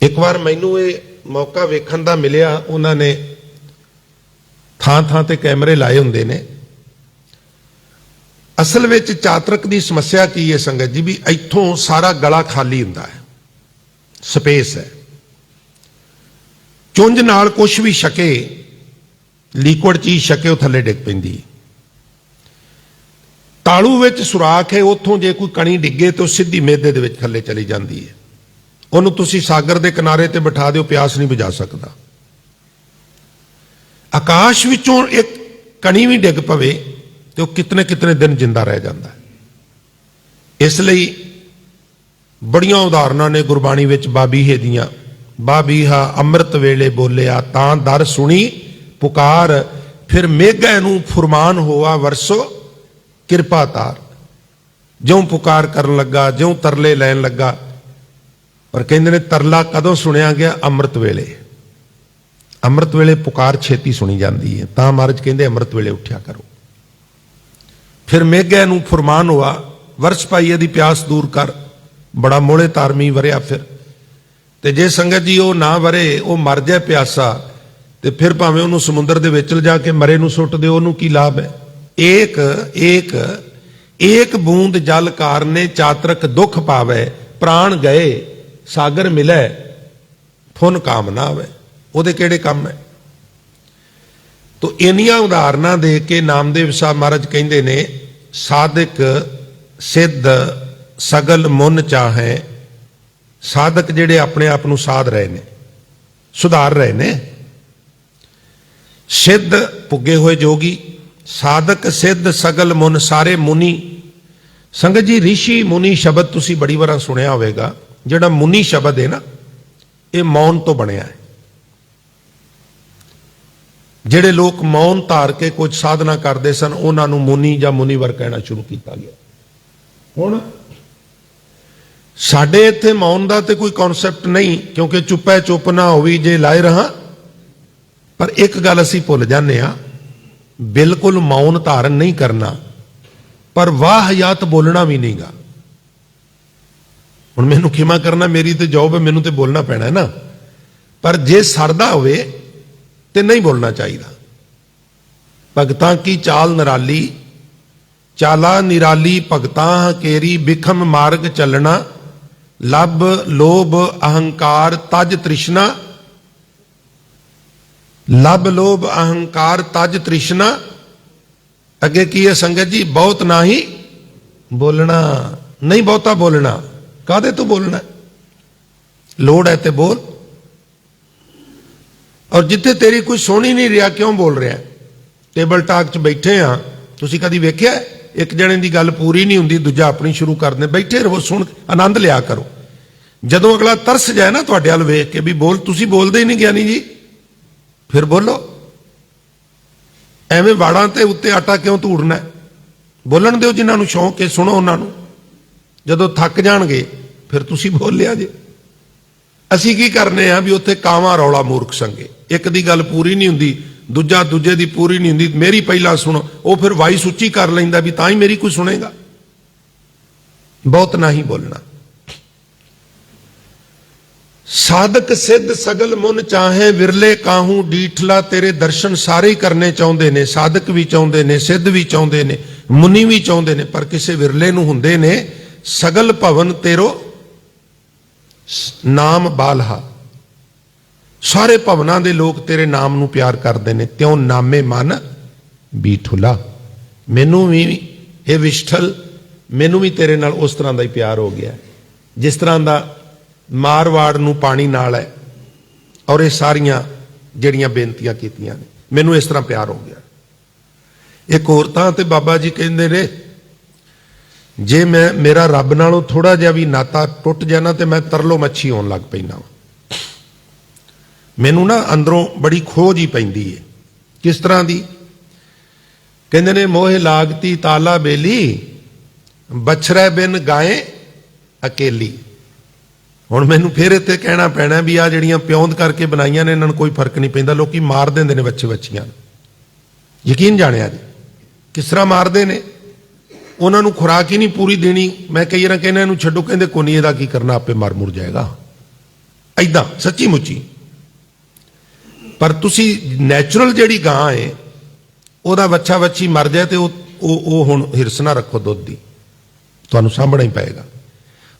ਇੱਕ ਵਾਰ ਮੈਨੂੰ ਇਹ ਮੌਕਾ ਵੇਖਣ ਦਾ ਮਿਲਿਆ, ਉਹਨਾਂ ਨੇ ਥਾਂ ਥਾਂ ਤੇ ਕੈਮਰੇ ਲਾਏ ਹੁੰਦੇ ਨੇ। ਅਸਲ ਵਿੱਚ ਚਾਤਰਕ ਦੀ ਸਮੱਸਿਆ ਕੀ ਹੈ ਸੰਗਤ ਜੀ, ਵੀ ਇੱਥੋਂ ਸਾਰਾ ਗਲਾ ਖਾਲੀ ਹੁੰਦਾ ਹੈ, ਸਪੇਸ ਹੈ। ਚੁੰਝ ਨਾਲ ਕੁਝ ਵੀ ਛਕੇ, ਲਿਕੁਇਡ ਚੀਜ਼ ਛਕੇ, ਉਹ ਥੱਲੇ ਡਿੱਗ ਪੈਂਦੀ ਹੈ। ਤਾਲੂ ਵਿੱਚ ਸੁਰਾਖ ਹੈ, ਉੱਥੋਂ ਜੇ ਕੋਈ ਕਣੀ ਡਿੱਗੇ ਤਾਂ ਉਹ ਸਿੱਧੀ ਮੇਦੇ ਦੇ ਵਿੱਚ ਥੱਲੇ ਚਲੀ ਜਾਂਦੀ ਹੈ। ਉਹਨੂੰ ਤੁਸੀਂ ਸਾਗਰ ਦੇ ਕਿਨਾਰੇ ਤੇ ਬਿਠਾ ਦਿਓ, ਪਿਆਸ ਨਹੀਂ ਬੁਝਾ ਸਕਦਾ। ਆਕਾਸ਼ ਵਿੱਚੋਂ ਇੱਕ ਕਣੀ ਵੀ ਡਿੱਗ ਪਵੇ ਤੇ ਉਹ ਕਿਤਨੇ ਕਿਤਨੇ ਦਿਨ ਜਿੰਦਾ ਰਹਿ ਜਾਂਦਾ ਹੈ। ਇਸ ਲਈ ਬੜੀਆਂ ਉਦਾਹਰਨਾਂ ਨੇ ਗੁਰਬਾਣੀ ਵਿੱਚ ਬਾਬੀਹੇ ਦੀਆਂ। ਬਾਬੀਹਾ ਅੰਮ੍ਰਿਤ ਵੇਲੇ ਬੋਲਿਆ, ਤਾਂ ਦਰ ਸੁਣੀ ਪੁਕਾਰ, ਫਿਰ ਮੇਘੈ ਨੂੰ ਫੁਰਮਾਨ ਹੋਆ ਵਰਸੋ ਕਿਰਪਾ ਤਾਰ। ਜਿਉਂ ਪੁਕਾਰ ਕਰਨ ਲੱਗਾ, ਜਿਉਂ ਤਰਲੇ ਲੈਣ ਲੱਗਾ। ਪਰ ਕਹਿੰਦੇ ਨੇ ਤਰਲਾ ਕਦੋਂ ਸੁਣਿਆ ਗਿਆ? ਅੰਮ੍ਰਿਤ ਵੇਲੇ। ਅੰਮ੍ਰਿਤ ਵੇਲੇ ਪੁਕਾਰ ਛੇਤੀ ਸੁਣੀ ਜਾਂਦੀ ਹੈ, ਤਾਂ ਮਹਾਰਾਜ ਕਹਿੰਦੇ ਅੰਮ੍ਰਿਤ ਵੇਲੇ ਉੱਠਿਆ ਕਰੋ। ਫਿਰ ਮੇਘੈ ਨੂੰ ਫੁਰਮਾਨ ਹੋਆ, ਵਰਸ ਪਾਈ ਇਹਦੀ ਪਿਆਸ ਦੂਰ ਕਰ। ਬੜਾ ਮੋਲੇ ਤਾਰਮੀ ਵਰਿਆ। ਫਿਰ ਤੇ ਜੇ ਸੰਗਤ ਜੀ ਉਹ ਨਾ ਵਰੇ, ਉਹ ਮਰ ਜਾਏ ਪਿਆਸਾ, ਤੇ ਫਿਰ ਭਾਵੇਂ ਉਹਨੂੰ ਸਮੁੰਦਰ ਦੇ ਵਿੱਚ ਲਿਜਾ ਕੇ ਮਰੇ ਨੂੰ ਸੁੱਟ ਦਿਓ, ਉਹਨੂੰ ਕੀ ਲਾਭ ਹੈ? ਏਕ ਬੂੰਦ ਜਲ ਕਾਰਨੇ ਚਾਤਰਕ ਦੁੱਖ ਪਾਵੇ, ਪ੍ਰਾਣ ਗਏ ਸਾਗਰ ਮਿਲੇ ਫੁਨ ਕਾਮ ਨਾ ਆਵੇ। ਉਹਦੇ ਕਿਹੜੇ ਕੰਮ ਹੈ? ਤੋ ਇੰਨੀਆਂ ਉਦਾਹਰਨਾਂ ਦੇ ਕੇ ਨਾਮਦੇਵ ਸਾਹਿਬ ਮਹਾਰਾਜ ਕਹਿੰਦੇ ਨੇ, ਸਾਧਕ ਸਿੱਧ ਸਗਲ ਮੁਨ ਚਾਹੇ। ਸਾਧਕ ਜਿਹੜੇ ਆਪਣੇ ਆਪ ਨੂੰ ਸਾਧ ਰਹੇ ਨੇ, ਸੁਧਾਰ ਰਹੇ ਨੇ। ਸਿੱਧ ਪੁੱਗੇ ਹੋਏ ਜੋਗੀ, ਸਾਧਕ ਸਿੱਧ ਸਗਲ ਮੁਨ, ਸਾਰੇ ਮੁਨੀ। ਸੰਗਤ ਜੀ ਰਿਸ਼ੀ ਮੁਨੀ ਸ਼ਬਦ ਤੁਸੀਂ ਬੜੀ ਵਾਰ ਸੁਣਿਆ ਹੋਵੇਗਾ। ਜਿਹੜਾ ਮੁਨੀ ਸ਼ਬਦ ਹੈ ਨਾ, ਇਹ ਮੌਨ ਤੋਂ ਬਣਿਆ ਹੈ। ਜਿਹੜੇ ਲੋਕ ਮੌਨ ਧਾਰ ਕੇ ਕੁਝ ਸਾਧਨਾ ਕਰਦੇ ਸਨ, ਉਹਨਾਂ ਨੂੰ ਮੁਨੀ ਜਾਂ ਮੁਨੀਵਰ ਕਹਿਣਾ ਸ਼ੁਰੂ ਕੀਤਾ ਗਿਆ। ਹੁਣ ਸਾਡੇ ਇੱਥੇ ਮੌਨ ਦਾ ਤੇ ਕੋਈ ਕਨਸੈਪਟ ਨਹੀਂ, ਕਿਉਂਕਿ ਚੁੱਪੈ ਚੁੱਪ ਨਾ ਹੋਵੀ ਜੇ ਲਾਏ ਰਹਾ। ਪਰ ਇੱਕ ਗੱਲ ਅਸੀਂ ਭੁੱਲ ਜਾਂਦੇ ਆ, ਬਿਲਕੁਲ ਮੌਨ ਧਾਰਨ ਨਹੀਂ ਕਰਨਾ, ਪਰ ਵਾਹਿਯਾਤ ਬੋਲਣਾ ਵੀ ਨਹੀਂਗਾ। ਹੁਣ ਮੈਨੂੰ ਖਿਮਾ ਕਰਨਾ, ਮੇਰੀ ਤੇ ਜੌਬ ਹੈ, ਮੈਨੂੰ ਤੇ ਬੋਲਣਾ ਪੈਣਾ ਹੈ ਨਾ। ਪਰ ਜੇ ਸਰਦਾ ਹੋਵੇ ਤੇ ਨਹੀਂ ਬੋਲਣਾ ਚਾਹੀਦਾ। ਭਗਤਾਂ ਕੀ ਚਾਲ ਨਿਰਾਲੀ, ਚਾਲਾ ਨਿਰਾਲੀ ਭਗਤਾਂ ਹਕੇਰੀ, ਬਿਖਮ ਮਾਰਗ ਚੱਲਣਾ, ਲੱਭ ਲੋਭ ਅਹੰਕਾਰ ਤਜ ਤ੍ਰਿਸ਼ਨਾ। ਲੱਭ ਲੋਭ ਅਹੰਕਾਰ ਤਜ ਤ੍ਰਿਸ਼ਨਾ। ਅੱਗੇ ਕੀ ਹੈ ਸੰਗਤ ਜੀ? ਬਹੁਤ ਨਹੀਂ ਬੋਲਣਾ, ਨਹੀਂ ਬਹੁਤਾ ਬੋਲਣਾ। ਕਾਹਦੇ ਤੋਂ ਬੋਲਣਾ? ਲੋੜ ਹੈ ਤੇ ਬੋਲ। ਔਰ ਜਿੱਥੇ ਤੇਰੀ ਕੋਈ ਸੁਣ ਹੀ ਨਹੀਂ ਰਿਹਾ, ਕਿਉਂ ਬੋਲ ਰਿਹਾ? ਟੇਬਲ ਟਾਕ 'ਚ ਬੈਠੇ ਆ, ਤੁਸੀਂ ਕਦੀ ਵੇਖਿਆ ਇੱਕ ਜਣੇ ਦੀ ਗੱਲ ਪੂਰੀ ਨਹੀਂ ਹੁੰਦੀ, ਦੂਜਾ ਆਪਣੀ ਸ਼ੁਰੂ ਕਰ ਦਿੰਦੇ। ਬੈਠੇ ਰਹੋ, ਸੁਣ, ਆਨੰਦ ਲਿਆ ਕਰੋ। ਜਦੋਂ ਅਗਲਾ ਤਰਸ ਜਾਏ ਨਾ ਤੁਹਾਡੇ ਵੱਲ ਵੇਖ ਕੇ ਵੀ ਬੋਲ, ਤੁਸੀਂ ਬੋਲਦੇ ਹੀ ਨਹੀਂ ਗਿਆਨੀ ਜੀ, ਫਿਰ ਬੋਲੋ। ਐਵੇਂ ਵਾੜਾਂ ਤੇ ਉੱਤੇ ਆਟਾ ਕਿਉਂ ਧੂੜਨਾ? ਬੋਲਣ ਦਿਓ ਜਿਨ੍ਹਾਂ ਨੂੰ ਸ਼ੌਂਕ ਹੈ, ਸੁਣੋ ਉਹਨਾਂ ਨੂੰ। ਜਦੋਂ ਥੱਕ ਜਾਣਗੇ ਫਿਰ ਤੁਸੀਂ ਬੋਲ ਲਿਆ ਜੇ। ਅਸੀਂ ਕੀ ਕਰਨੇ ਆ ਵੀ ਉੱਥੇ ਕਾਵਾਂ ਰੌਲਾ ਮੂਰਖ ਸੰਗੇ। ਇੱਕ ਦੀ ਗੱਲ ਪੂਰੀ ਨਹੀਂ ਹੁੰਦੀ, ਦੂਜਾ ਦੂਜੇ ਦੀ ਪੂਰੀ ਨਹੀਂ ਹੁੰਦੀ, ਮੇਰੀ ਪਹਿਲਾਂ ਸੁਣੋ। ਉਹ ਫਿਰ ਵਾਈ ਸੁੱਚੀ ਕਰ ਲੈਂਦਾ ਵੀ ਤਾਂ ਹੀ ਮੇਰੀ ਕੋਈ ਸੁਣੇਗਾ। ਬਹੁਤ ਨਹੀਂ ਬੋਲਣਾ। ਸਾਧਕ ਸਿੱਧ ਸਗਲ ਮੁਨ ਚਾਹੇ, ਵਿਰਲੇ ਕਾਹੂ ਡੀਠਲਾ। ਤੇਰੇ ਦਰਸ਼ਨ ਸਾਰੇ ਹੀ ਕਰਨੇ ਚਾਹੁੰਦੇ ਨੇ, ਸਾਧਕ ਵੀ ਚਾਹੁੰਦੇ ਨੇ, ਸਿੱਧ ਵੀ ਚਾਹੁੰਦੇ ਨੇ, ਮੁਨੀ ਵੀ ਚਾਹੁੰਦੇ ਨੇ, ਪਰ ਕਿਸੇ ਵਿਰਲੇ ਨੂੰ ਹੁੰਦੇ ਨੇ। ਸਗਲ ਭਵਨ ਤੇਰੋ ਨਾਮ ਬਾਲਹਾ। ਸਾਰੇ ਭਵਨਾਂ ਦੇ ਲੋਕ ਤੇਰੇ ਨਾਮ ਨੂੰ ਪਿਆਰ ਕਰਦੇ ਨੇ। ਤਿਉ ਨਾਮੇ ਮਨ ਬੀਠੁਲਾ। ਮੈਨੂੰ ਵੀ ਇਹ ਵਿਸ਼ਠਲ, ਮੈਨੂੰ ਵੀ ਤੇਰੇ ਨਾਲ ਉਸ ਤਰ੍ਹਾਂ ਦਾ ਹੀ ਪਿਆਰ ਹੋ ਗਿਆ ਜਿਸ ਤਰ੍ਹਾਂ ਦਾ ਮਾਰਵਾੜ ਨੂੰ ਪਾਣੀ ਨਾਲ ਹੈ। ਔਰ ਇਹ ਸਾਰੀਆਂ ਜਿਹੜੀਆਂ ਬੇਨਤੀਆਂ ਕੀਤੀਆਂ ਨੇ, ਮੈਨੂੰ ਇਸ ਤਰ੍ਹਾਂ ਪਿਆਰ ਹੋ ਗਿਆ। ਇੱਕ ਹੋਰ ਤਾਂ ਤੇ ਬਾਬਾ ਜੀ ਕਹਿੰਦੇ ਨੇ, ਜੇ ਮੇਰਾ ਰੱਬ ਨਾਲੋਂ ਥੋੜਾ ਜਿਹਾ ਵੀ ਨਾਤਾ ਟੁੱਟ ਜਾਣਾ ਤੇ ਮੈਂ ਤਰਲੋ ਮੱਛੀ ਹੋਣ ਲੱਗ ਪੈਂਦਾ ਵਾਂ। ਮੈਨੂੰ ਨਾ ਅੰਦਰੋਂ ਬੜੀ ਖੋਜ ਹੀ ਪੈਂਦੀ ਹੈ। ਕਿਸ ਤਰ੍ਹਾਂ ਦੀ? ਕਹਿੰਦੇ ਨੇ, ਮੋਹ ਲਾਗਤੀ ਤਾਲਾ ਬੇਲੀ, ਬਛਰੇ ਬਿਨ ਗਾਏ ਅਕੇਲੀ। ਹੁਣ ਮੈਨੂੰ ਫਿਰ ਇੱਥੇ ਕਹਿਣਾ ਪੈਣਾ ਵੀ ਆ ਜਿਹੜੀਆਂ ਪਿਉਂਦ ਕਰਕੇ ਬਣਾਈਆਂ ਨੇ ਇਹਨਾਂ ਨੂੰ ਕੋਈ ਫਰਕ ਨਹੀਂ ਪੈਂਦਾ। ਲੋਕੀ ਮਾਰ ਦਿੰਦੇ ਨੇ ਬੱਚੇ ਬੱਚੀਆਂ ਨੂੰ, ਯਕੀਨ ਜਾਣਿਆ ਜੀ ਕਿਸ ਤਰ੍ਹਾਂ ਮਾਰਦੇ ਨੇ। ਉਹਨਾਂ ਨੂੰ ਖੁਰਾਕ ਹੀ ਨਹੀਂ ਪੂਰੀ ਦੇਣੀ। ਮੈਂ ਕਈ ਵਾਰ ਕਹਿੰਦਾ ਇਹਨੂੰ ਛੱਡੋ, ਕਹਿੰਦੇ ਕੋਨੀ ਇਹਦਾ ਕੀ ਕਰਨਾ, ਆਪੇ ਮਰ ਮੁਰ ਜਾਏਗਾ। ਐਦਾਂ ਸੱਚੀ ਮੁੱਚੀ। ਪਰ ਤੁਸੀਂ ਨੈਚੁਰਲ ਜਿਹੜੀ ਗਾਂ ਹੈ ਉਹਦਾ ਬੱਚਾ ਬੱਚੀ ਮਰ ਜਾਏ ਤੇ ਉਹ ਹੁਣ ਹਿਰਸ ਨਾ ਰੱਖੋ ਦੁੱਧ ਦੀ, ਤੁਹਾਨੂੰ ਸਾਂਭਣਾ ਹੀ ਪਏਗਾ।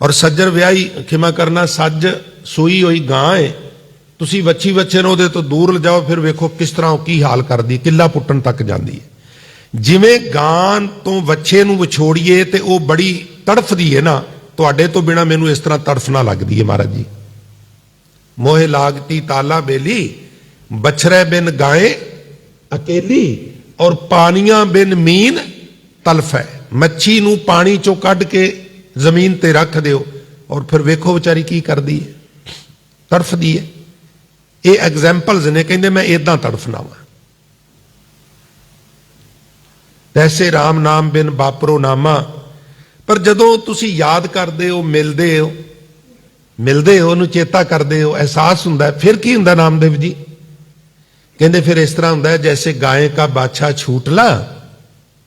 ਔਰ ਸੱਜਰ ਵਿਆਹੀ, ਖਿਮਾ ਕਰਨਾ, ਸੱਜ ਸੂਈ ਹੋਈ ਗਾਂ ਹੈ, ਤੁਸੀਂ ਵੱਛੀ ਬੱਚੇ ਨੂੰ ਉਹਦੇ ਤੋਂ ਦੂਰ ਲਿਜਾਓ, ਫਿਰ ਵੇਖੋ ਕਿਸ ਤਰ੍ਹਾਂ ਉਹ ਕੀ ਹਾਲ ਕਰਦੀ, ਕਿੱਲਾ ਪੁੱਟਣ ਤੱਕ ਜਾਂਦੀ ਹੈ। ਜਿਵੇਂ ਗਾਂ ਤੋਂ ਵੱਛੇ ਨੂੰ ਵਿਛੋੜੀਏ ਤੇ ਉਹ ਬੜੀ ਤੜਫਦੀ ਹੈ ਨਾ, ਤੁਹਾਡੇ ਤੋਂ ਬਿਨਾ ਮੈਨੂੰ ਇਸ ਤਰ੍ਹਾਂ ਤੜਫਣਾ ਲੱਗਦੀ ਹੈ ਮਹਾਰਾਜ ਜੀ। ਮੋਹ ਲਾਗਤੀ ਤਾਲਾ ਬੇਲੀ, बछरे बिन गाय अकेली, और पानियां बिन मीन तलफ है। मच्छी नू पानी चो कढ़ के जमीन ते रख दिओ, और फिर वेखो बेचारी की करदी है, तड़फदी है। ये एग्जाम्पल्स ने, कहंदे मैं इदां तड़फना वा। तैसे राम नाम बिन बापरो नामा। पर जदों तुसी याद करदे हो, मिलदे हो ਉਹਨੂੰ चेता करदे हो, एहसास हुंदा है, फिर की हुंदा नामदेव जी? कहते फिर इस तरह होंगे जैसे गाय का बाछा छूटला,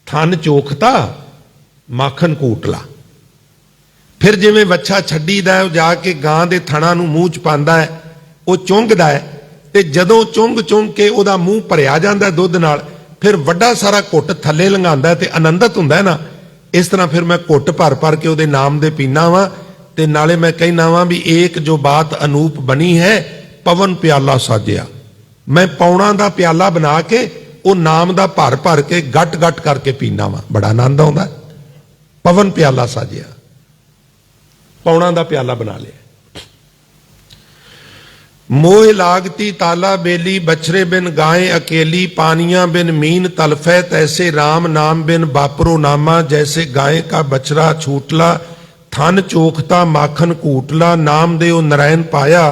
थन चोखता, माखन कूटला। फिर जिवें बच्चा छड्डीदा है, जाके गां दे थणा नूं मूँह च पांदा है, वो चुंघदा है, ते जदों चुंघ के उहदा मूँह भरिया जांदा है दुध नाल, फिर वड्डा सारा घुट थल्ले लंघांदा है ते आनंदित हुंदा है ना। इस तरह फिर मैं घुट भर भर के उहदे नाम दे पीना वा, ते नाले मैं कहना वा भी एक जो बात अनूप बनी है, पवन प्याला साजिया। मैं पौना दा प्याला बना के वो नाम दा भर भर के गट गट करके पीना वा, बड़ा आनंद आउंदा। पवन प्याला साजिया, पौना दा प्याला बना लिया। मोह लागती ताला बेली, बछरे बिन गाय अकेली, पानियां बिन मीन तलफै, तैसे राम नाम बिन बापरो नामा। जैसे गाय का बछड़ा छूटला, थन चोखता, माखन कूटला। नाम दे नारायण पाया,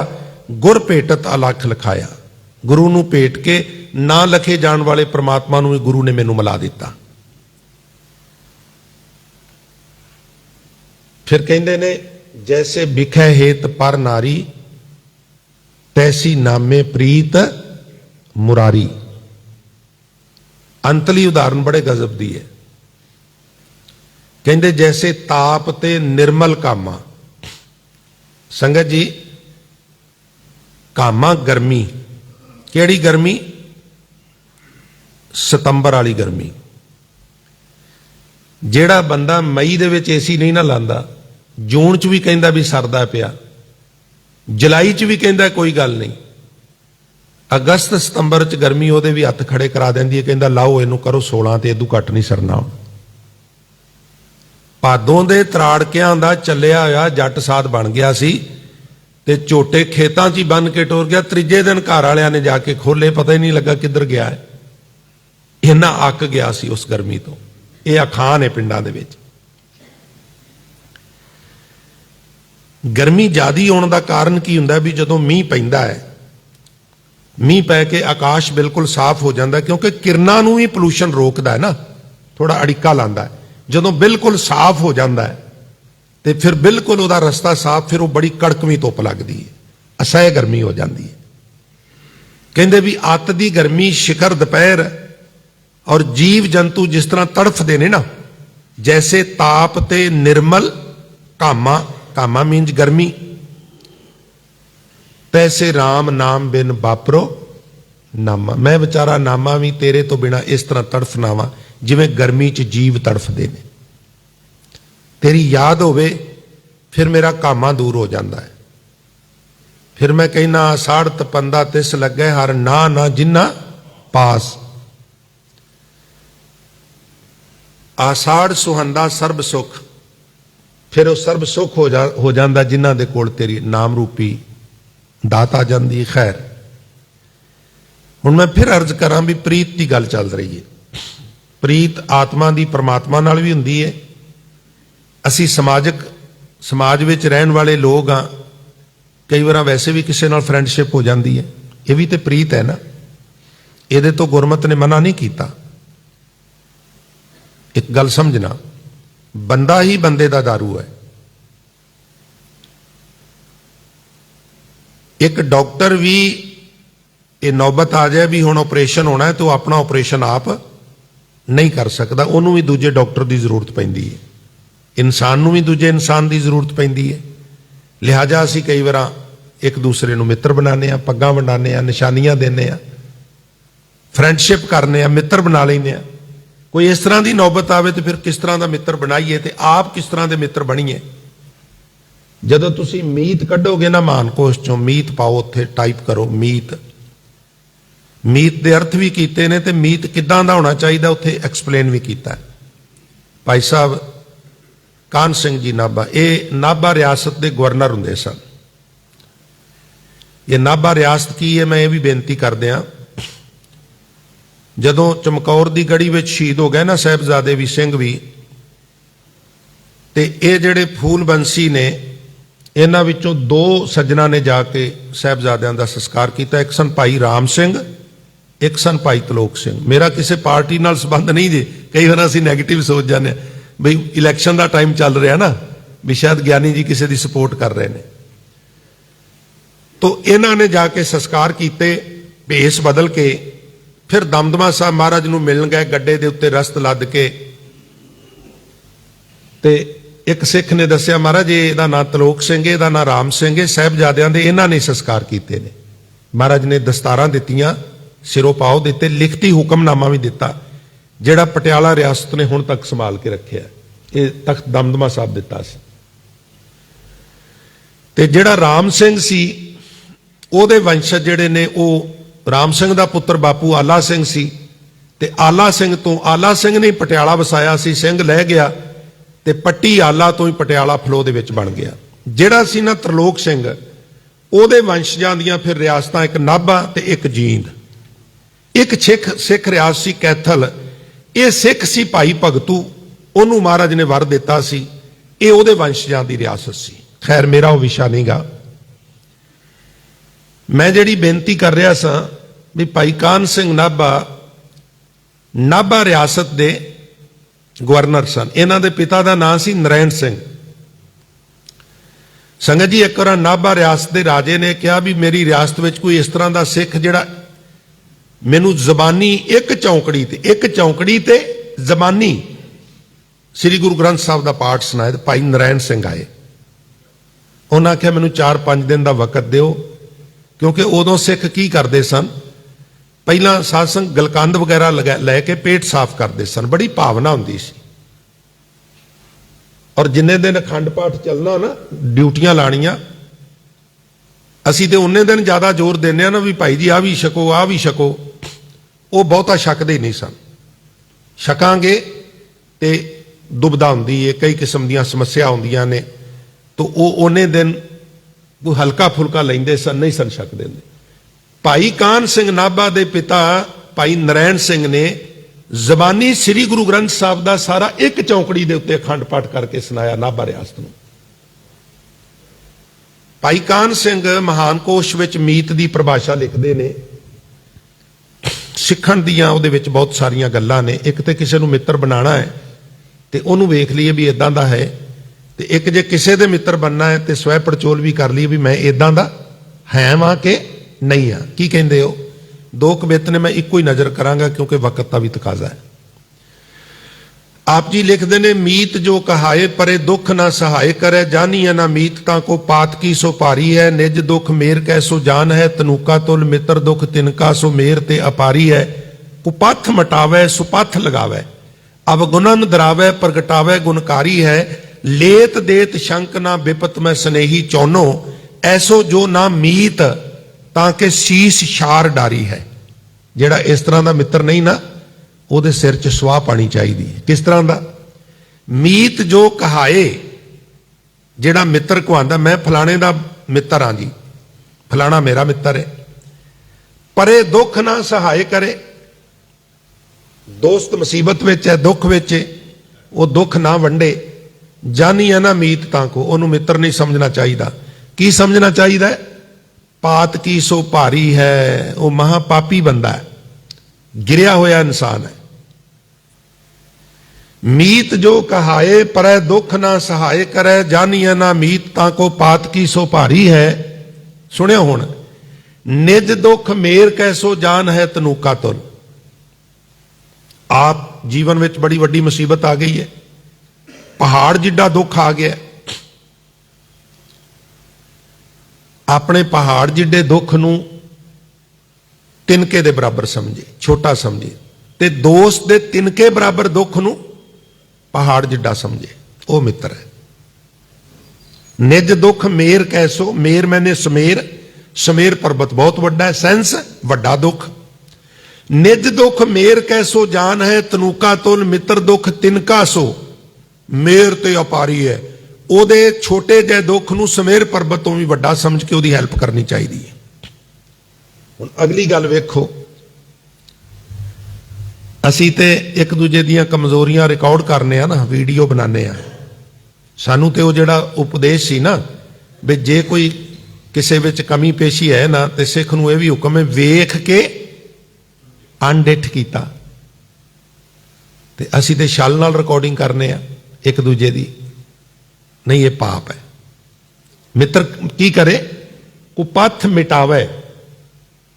गुर भेटत अलख लिखाया। गुरु नूं भेट के ना लखे जाण वाले परमात्मा नूं गुरु ने मैनूं मिला दिता। फिर कहंदे ने जैसे बिखै हेत पर नारी, तैसी नामे प्रीत मुरारी। अंतली उदाहरण बड़े गजब दी है। कहंदे जैसे ताप ते निर्मल कामा। संगत जी, कामा गर्मी, ਕਿਹੜੀ ਗਰਮੀ? ਸਤੰਬਰ ਵਾਲੀ ਗਰਮੀ। ਜਿਹੜਾ ਬੰਦਾ ਮਈ ਦੇ ਵਿੱਚ ਏਸੀ ਨਹੀਂ ਨਾ ਲਾਂਦਾ, ਜੂਨ 'ਚ ਵੀ ਕਹਿੰਦਾ ਵੀ ਸਰਦਾ ਪਿਆ, ਜੁਲਾਈ 'ਚ ਵੀ ਕਹਿੰਦਾ ਕੋਈ ਗੱਲ ਨਹੀਂ, ਅਗਸਤ ਸਤੰਬਰ 'ਚ ਗਰਮੀ ਉਹਦੇ ਵੀ ਹੱਥ ਖੜੇ ਕਰਾ ਦਿੰਦੀ ਹੈ, ਕਹਿੰਦਾ ਲਾਓ ਇਹਨੂੰ ਕਰੋ 16 ਤੇ ਇਦੋਂ ਘੱਟ ਨਹੀਂ ਸਰਨਾ। ਭਾਦੋਂ ਦੇ ਤਰਾੜਕਿਆਂ ਦਾ ਚੱਲਿਆ ਹੋਇਆ ਜੱਟ ਸਾਧ ਬਣ ਗਿਆ ਸੀ, ਤੇ ਝੋਟੇ ਖੇਤਾਂ 'ਚ ਹੀ ਬੰਨ ਕੇ ਟੁਰ ਗਿਆ। ਤੀਜੇ ਦਿਨ ਘਰ ਵਾਲਿਆਂ ਨੇ ਜਾ ਕੇ ਖੋਲੇ, ਪਤਾ ਹੀ ਨਹੀਂ ਲੱਗਾ ਕਿੱਧਰ ਗਿਆ ਹੈ। ਇੰਨਾ ਅੱਕ ਗਿਆ ਸੀ ਉਸ ਗਰਮੀ ਤੋਂ। ਇਹ ਅਖਾਣ ਹੈ ਪਿੰਡਾਂ ਦੇ ਵਿੱਚ। ਗਰਮੀ ਜ਼ਿਆਦੀ ਹੋਣ ਦਾ ਕਾਰਨ ਕੀ ਹੁੰਦਾ ਵੀ ਜਦੋਂ ਮੀਂਹ ਪੈਂਦਾ ਹੈ, ਮੀਂਹ ਪੈ ਕੇ ਆਕਾਸ਼ ਬਿਲਕੁਲ ਸਾਫ਼ ਹੋ ਜਾਂਦਾ, ਕਿਉਂਕਿ ਕਿਰਨਾਂ ਨੂੰ ਹੀ ਪੋਲੂਸ਼ਨ ਰੋਕਦਾ ਹੈ ਨਾ, ਥੋੜਾ ਅੜਿੱਕਾ ਲਾਂਦਾ ਹੈ। ਜਦੋਂ ਬਿਲਕੁਲ ਸਾਫ਼ ਹੋ ਜਾਂਦਾ ਹੈ ਤੇ ਫਿਰ ਬਿਲਕੁਲ ਉਹਦਾ ਰਸਤਾ ਸਾਫ਼, ਫਿਰ ਉਹ ਬੜੀ ਕੜਕਵੀਂ ਧੁੱਪ ਲੱਗਦੀ ਹੈ, ਅਸਹਿ ਗਰਮੀ ਹੋ ਜਾਂਦੀ ਹੈ। ਕਹਿੰਦੇ ਵੀ ਅੱਤ ਦੀ ਗਰਮੀ ਸ਼ਿਖਰ ਦੁਪਹਿਰ, ਔਰ ਜੀਵ ਜੰਤੂ ਜਿਸ ਤਰ੍ਹਾਂ ਤੜਫਦੇ ਨੇ ਨਾ, ਜੈਸੇ ਤਾਪ ਤੇ ਨਿਰਮਲ ਕਾਮਾ, ਕਾਮਾ ਮੀਨਸ ਗਰਮੀ, ਤੈਸੇ ਰਾਮ ਨਾਮ ਬਿਨ ਬਾਪਰੋ ਨਾਮਾ। ਮੈਂ ਵਿਚਾਰਾ ਨਾਮਾ ਵੀ ਤੇਰੇ ਤੋਂ ਬਿਨਾ ਇਸ ਤਰ੍ਹਾਂ ਤੜਫਨਾ ਵਾ ਜਿਵੇਂ ਗਰਮੀ 'ਚ ਜੀਵ ਤੜਫਦੇ ਨੇ। तेरी याद होवे फिर मेरा कामा दूर हो जाता है। फिर मैं कहना आषाढ़ तपंदा तिस लगे हर ना ना जिन्ना पास। आषाढ़ सुहंदा सर्ब सुख, फिर वो सर्ब सुख हो जाता जिन्हां दे कोल तेरी नाम रूपी दात आ जाती। खैर हुण मैं फिर अर्ज करा भी प्रीत की गल चल रही है। प्रीत आत्मा की परमात्मा नाल भी हुंदी है। असी समाज विच रहन वाले लोग हाँ, कई बार वैसे भी किसी नाल फ्रेंडशिप हो जाती है, ये भी तो प्रीत है ना। ये तो गुरमत ने मना नहीं किया। एक गल समझना, बंदा ही बंदे का दारू है। एक डॉक्टर भी ये नौबत आ जाए भी हुण ऑपरेशन होना है तो अपना ऑपरेशन आप नहीं कर सकता, उन्होंने भी दूजे डॉक्टर की जरूरत पैंदी है, इंसान नूं भी दूजे इंसान की जरूरत पैंदी है। लिहाजा असीं कई बार एक दूसरे नूं मित्र बनाने, पग्गां वंडाने, निशानियां देने, फ्रेंडशिप करने, मित्र बना लेने। कोई इस तरह की नौबत आवे तो फिर किस तरह का मित्र बनाइए, तो आप किस तरह के मित्र बनीए। जदों तुसीं मीत कढोगे ना मानकोश चों, मीत पाओ, उत्थे टाइप करो मीत, मीत के अर्थ भी कीते ने ते मीत किदां दा होना चाहिए उत्थे एक्सप्लेन भी किया। भाई साहब कान सिंह जी नाभा, ये नाभा रियासत के गवर्नर हुंदे सन। ये नाभा रियासत की है, मैं ये भी बेनती कर दियां, जदों चमकौर की गढ़ी में शहीद हो गए ना साहिबजादे भी सिंह भी, ते ये जिहड़े फूल बंसी ने इन्हां विचों दो सज्जणा ने जाके साहिबजादियां दा संस्कार किया। एक सन भाई राम सिंह, एक सन भाई तलोक सिंह। मेरा किसी पार्टी नाल संबंध नहीं जी, कई बार असीं नैगेटिव सोच जाने बई इलैक्शन का टाइम चल रहा ना, भी शायद ज्ञानी जी किसी की सपोर्ट कर रहे हैं। तो इन्हां ने जाके संस्कार किए, भेस बदल के फिर दमदमा साहब महाराज नूं मिलन गए, गड्डे दे उत्ते रस्त लद के, ते एक सिख ने दसिया महाराज इहदा नाम तलोक सिंह, इहदा नाम राम सिंह है, साहिबजादियां दे इन्हां ने संस्कार किए ने। महाराज ने दस्तारां दित्तियां, सिरों पाओ दिते, लिखती हुक्मनामा भी दिता, जिहड़ा पटियाला रियासत ने हुण तक संभाल के रखिया। ये तख्त दमदमा साहब दिता सी। ते जिहड़ा राम सिंह सी ਉਹਦੇ वंशज ਜਿਹੜੇ ਨੇ ਉਹ राम सिंह ਦਾ ਪੁੱਤਰ ਬਾਪੂ ਆਲਾ ਸਿੰਘ ਸੀ, ਤੇ ਆਲਾ ਸਿੰਘ ਤੋਂ ਆਲਾ ਸਿੰਘ ਨੇ ਪਟਿਆਲਾ ਵਸਾਇਆ ਸੀ, ਸਿੰਘ ਲੈ ਗਿਆ ਤੇ ਪੱਟੀ ਆਲਾ ਤੋਂ ਹੀ ਪਟਿਆਲਾ ਫਲੋ ਦੇ ਵਿੱਚ ਬਣ ਗਿਆ। ਜਿਹੜਾ ਸੀ ਨਾ ਤਰਲੋਕ ਸਿੰਘ, ਉਹਦੇ ਵੰਸ਼ਜਾਂ ਦੀਆਂ ਫਿਰ ਰਿਆਸਤਾਂ ਇੱਕ ਨਾਭਾ ਤੇ ਇੱਕ ਜੀਂਦ। ਇੱਕ ਸਿੱਖ ਰਿਆਸਤ ਸੀ ਕੈਥਲ, ਇਹ ਸਿੱਖ ਸੀ ਭਾਈ ਭਗਤੂ, ਉਹਨੂੰ ਮਹਾਰਾਜ ਨੇ ਵਰ ਦਿੱਤਾ ਸੀ, ਇਹ ਉਹਦੇ ਵੰਸ਼ਜਾਂ ਦੀ ਰਿਆਸਤ ਸੀ। ਖੈਰ ਮੇਰਾ ਉਹ ਵਿਸ਼ਾ ਨਹੀਂਗਾ। मैं जिहड़ी बेनती कर रहा सा भी भाई कान सिंह नाभा रियासत के गवर्नर सन। इन्हां दे पिता का नाम सी नरैण सिंह। संगत जी एक बार नाभा रियासत के राजे ने कहा भी मेरी रियासत में कोई इस तरह का सिख जिहड़ा मैनू जबानी एक चौंकड़ी ते जबानी श्री गुरु ग्रंथ साहब का पाठ सुनाए। भाई नरैण सिंह आए, उन्होंने आख्या मैनू 4-5 दिन का वकत दिओ, क्योंकि उदों सिख की करते सन, पहला सासंग गलकंद वगैरह लैके पेट साफ करते सन, बड़ी भावना होंदी सी। और जिन्ने दिन अखंड पाठ चलना ना, ड्यूटियां लानियां, असी तो उन्ने दिन ज्यादा जोर देने ना भी भाई जी आ भी छको आ भी छको, वो बहुता छकते नहीं सन। छकांगे तो दुबदा होंदी है, कई किस्म दी समस्या होंदियां ने, तो वो उन्ने दिन वो हल्का फुल्का लेंदे सन, नहीं सन छकदे। भाई कान सिंह नाभा के पिता भाई नरैण सिंह ने जबानी श्री गुरु ग्रंथ साहब का सारा एक चौंकड़ी के उत्ते अखंड पाठ करके सुनाया नाभा रियासत नूं। भाई कान सिंह महान कोश विच मीत की परिभाषा लिखते ने, सिखण दियां उहदे विच बहुत सारियां गल्लां ने। एक तो किसी नूं मित्र बनाना है तो उन्होंने वेख लीए भी इदां दा है, तो एक जे किसी दे मित्र बनना है तो स्वै पड़चोल भी कर ली भी मैं इदां दा है वां कि नहीं हाँ। की कहंदे हो? दो कवित ने, मैं इक्को ही नज़र करांगा क्योंकि वक्त का भी तकाजा है। आप जी लिखते ने, मीत जो कहाए परे दुख ना सहाय करे, जानी है ना मीतता को पात की सो भारी है, निज दुख मेर कैसो जान है, तनुका तुल मित्र दुख तिनका सो मेर ते अपारी है, कुपथ मटावे सुपथ लगावे, अवगुणन दरावे प्रगटावे गुणकारी है, लेत देत शंक ना विपत में स्नेही चौनो, ऐसो जो ना मीत ताकि शीश शार डारी है। जेड़ा इस तरह का मित्र नहीं ना, ਉਹਦੇ सिर च स्वाह पानी चाहिए। किस तरह का मीत जो कहाए, जेड़ा मित्र कहता मैं फलाने का मित्र हाँ जी, फलाना मेरा मित्र है, परे दुख ना सहाय करे, दोस्त मुसीबत विच है, दुख विच है, वो दुख ना वंडे, जानी है ना मीत तां को, उन्होंने मित्र नहीं समझना चाहिए। की समझना चाहिए? पात की सो भारी है, वो महापापी बंदा है, गिरिया होया इंसान है। मीत जो कहाए परै दुख ना सहाय करे, जानिए ना मीत ताको पात की सो भारी है, सुनियो हुण, निज दुख मेर कैसो जान है तनूका तुल। आप जीवन में बड़ी वड्डी मुसीबत आ गई है, पहाड़ जिड्डा दुख आ गया, अपने पहाड़ जिड्डे दुख नूं तिनके दे बराबर समझे, छोटा समझे, ते दोस्त दे तिनके बराबर दुख नूं पहाड़ जिड्डा समझे, वो मित्र है। निज दुख मेर कैसो, मेर मैंने समेर, समेर पर्वत बहुत वड्डा है, सेंस वड्डा दुख। निज दुख मेर कैसो जान है तनूका तुल, मित्र दुख तिनका सो मेर ते अपारी है। ਉਹਦੇ छोटे ਜਿਹੇ दुख ਨੂੰ ਸਮੇਰ ਪਰਬਤ ਤੋਂ ਵੀ ਵੱਡਾ ਸਮਝ ਕੇ ਉਹਦੀ ਹੈਲਪ ਕਰਨੀ ਚਾਹੀਦੀ ਹੈ। ਹੁਣ ਅਗਲੀ ਗੱਲ ਵੇਖੋ, ਅਸੀਂ ਤੇ ਇੱਕ ਦੂਜੇ ਦੀਆਂ ਕਮਜ਼ੋਰੀਆਂ ਰਿਕਾਰਡ ਕਰਨੇ ਆ ਨਾ, ਵੀਡੀਓ ਬਣਾਉਂਦੇ ਆ। ਸਾਨੂੰ ਤੇ ਉਹ ਜਿਹੜਾ ਉਪਦੇਸ਼ ਸੀ ਨਾ ਵੀ ਜੇ ਕੋਈ ਕਿਸੇ ਵਿੱਚ ਕਮੀ ਪੇਸ਼ੀ ਹੈ ਨਾ ਤੇ ਸਿੱਖ ਨੂੰ ਇਹ ਵੀ ਹੁਕਮ ਹੈ ਵੇਖ ਕੇ ਅਣਡਿੱਠ ਕੀਤਾ। ਤੇ ਅਸੀਂ ਤੇ ਛਲ ਨਾਲ ਰਿਕਾਰਡਿੰਗ ਕਰਨੇ ਆ ਇੱਕ ਦੂਜੇ ਦੀ, नहीं ये पाप है। मित्र की करे, कुपथ मिटावे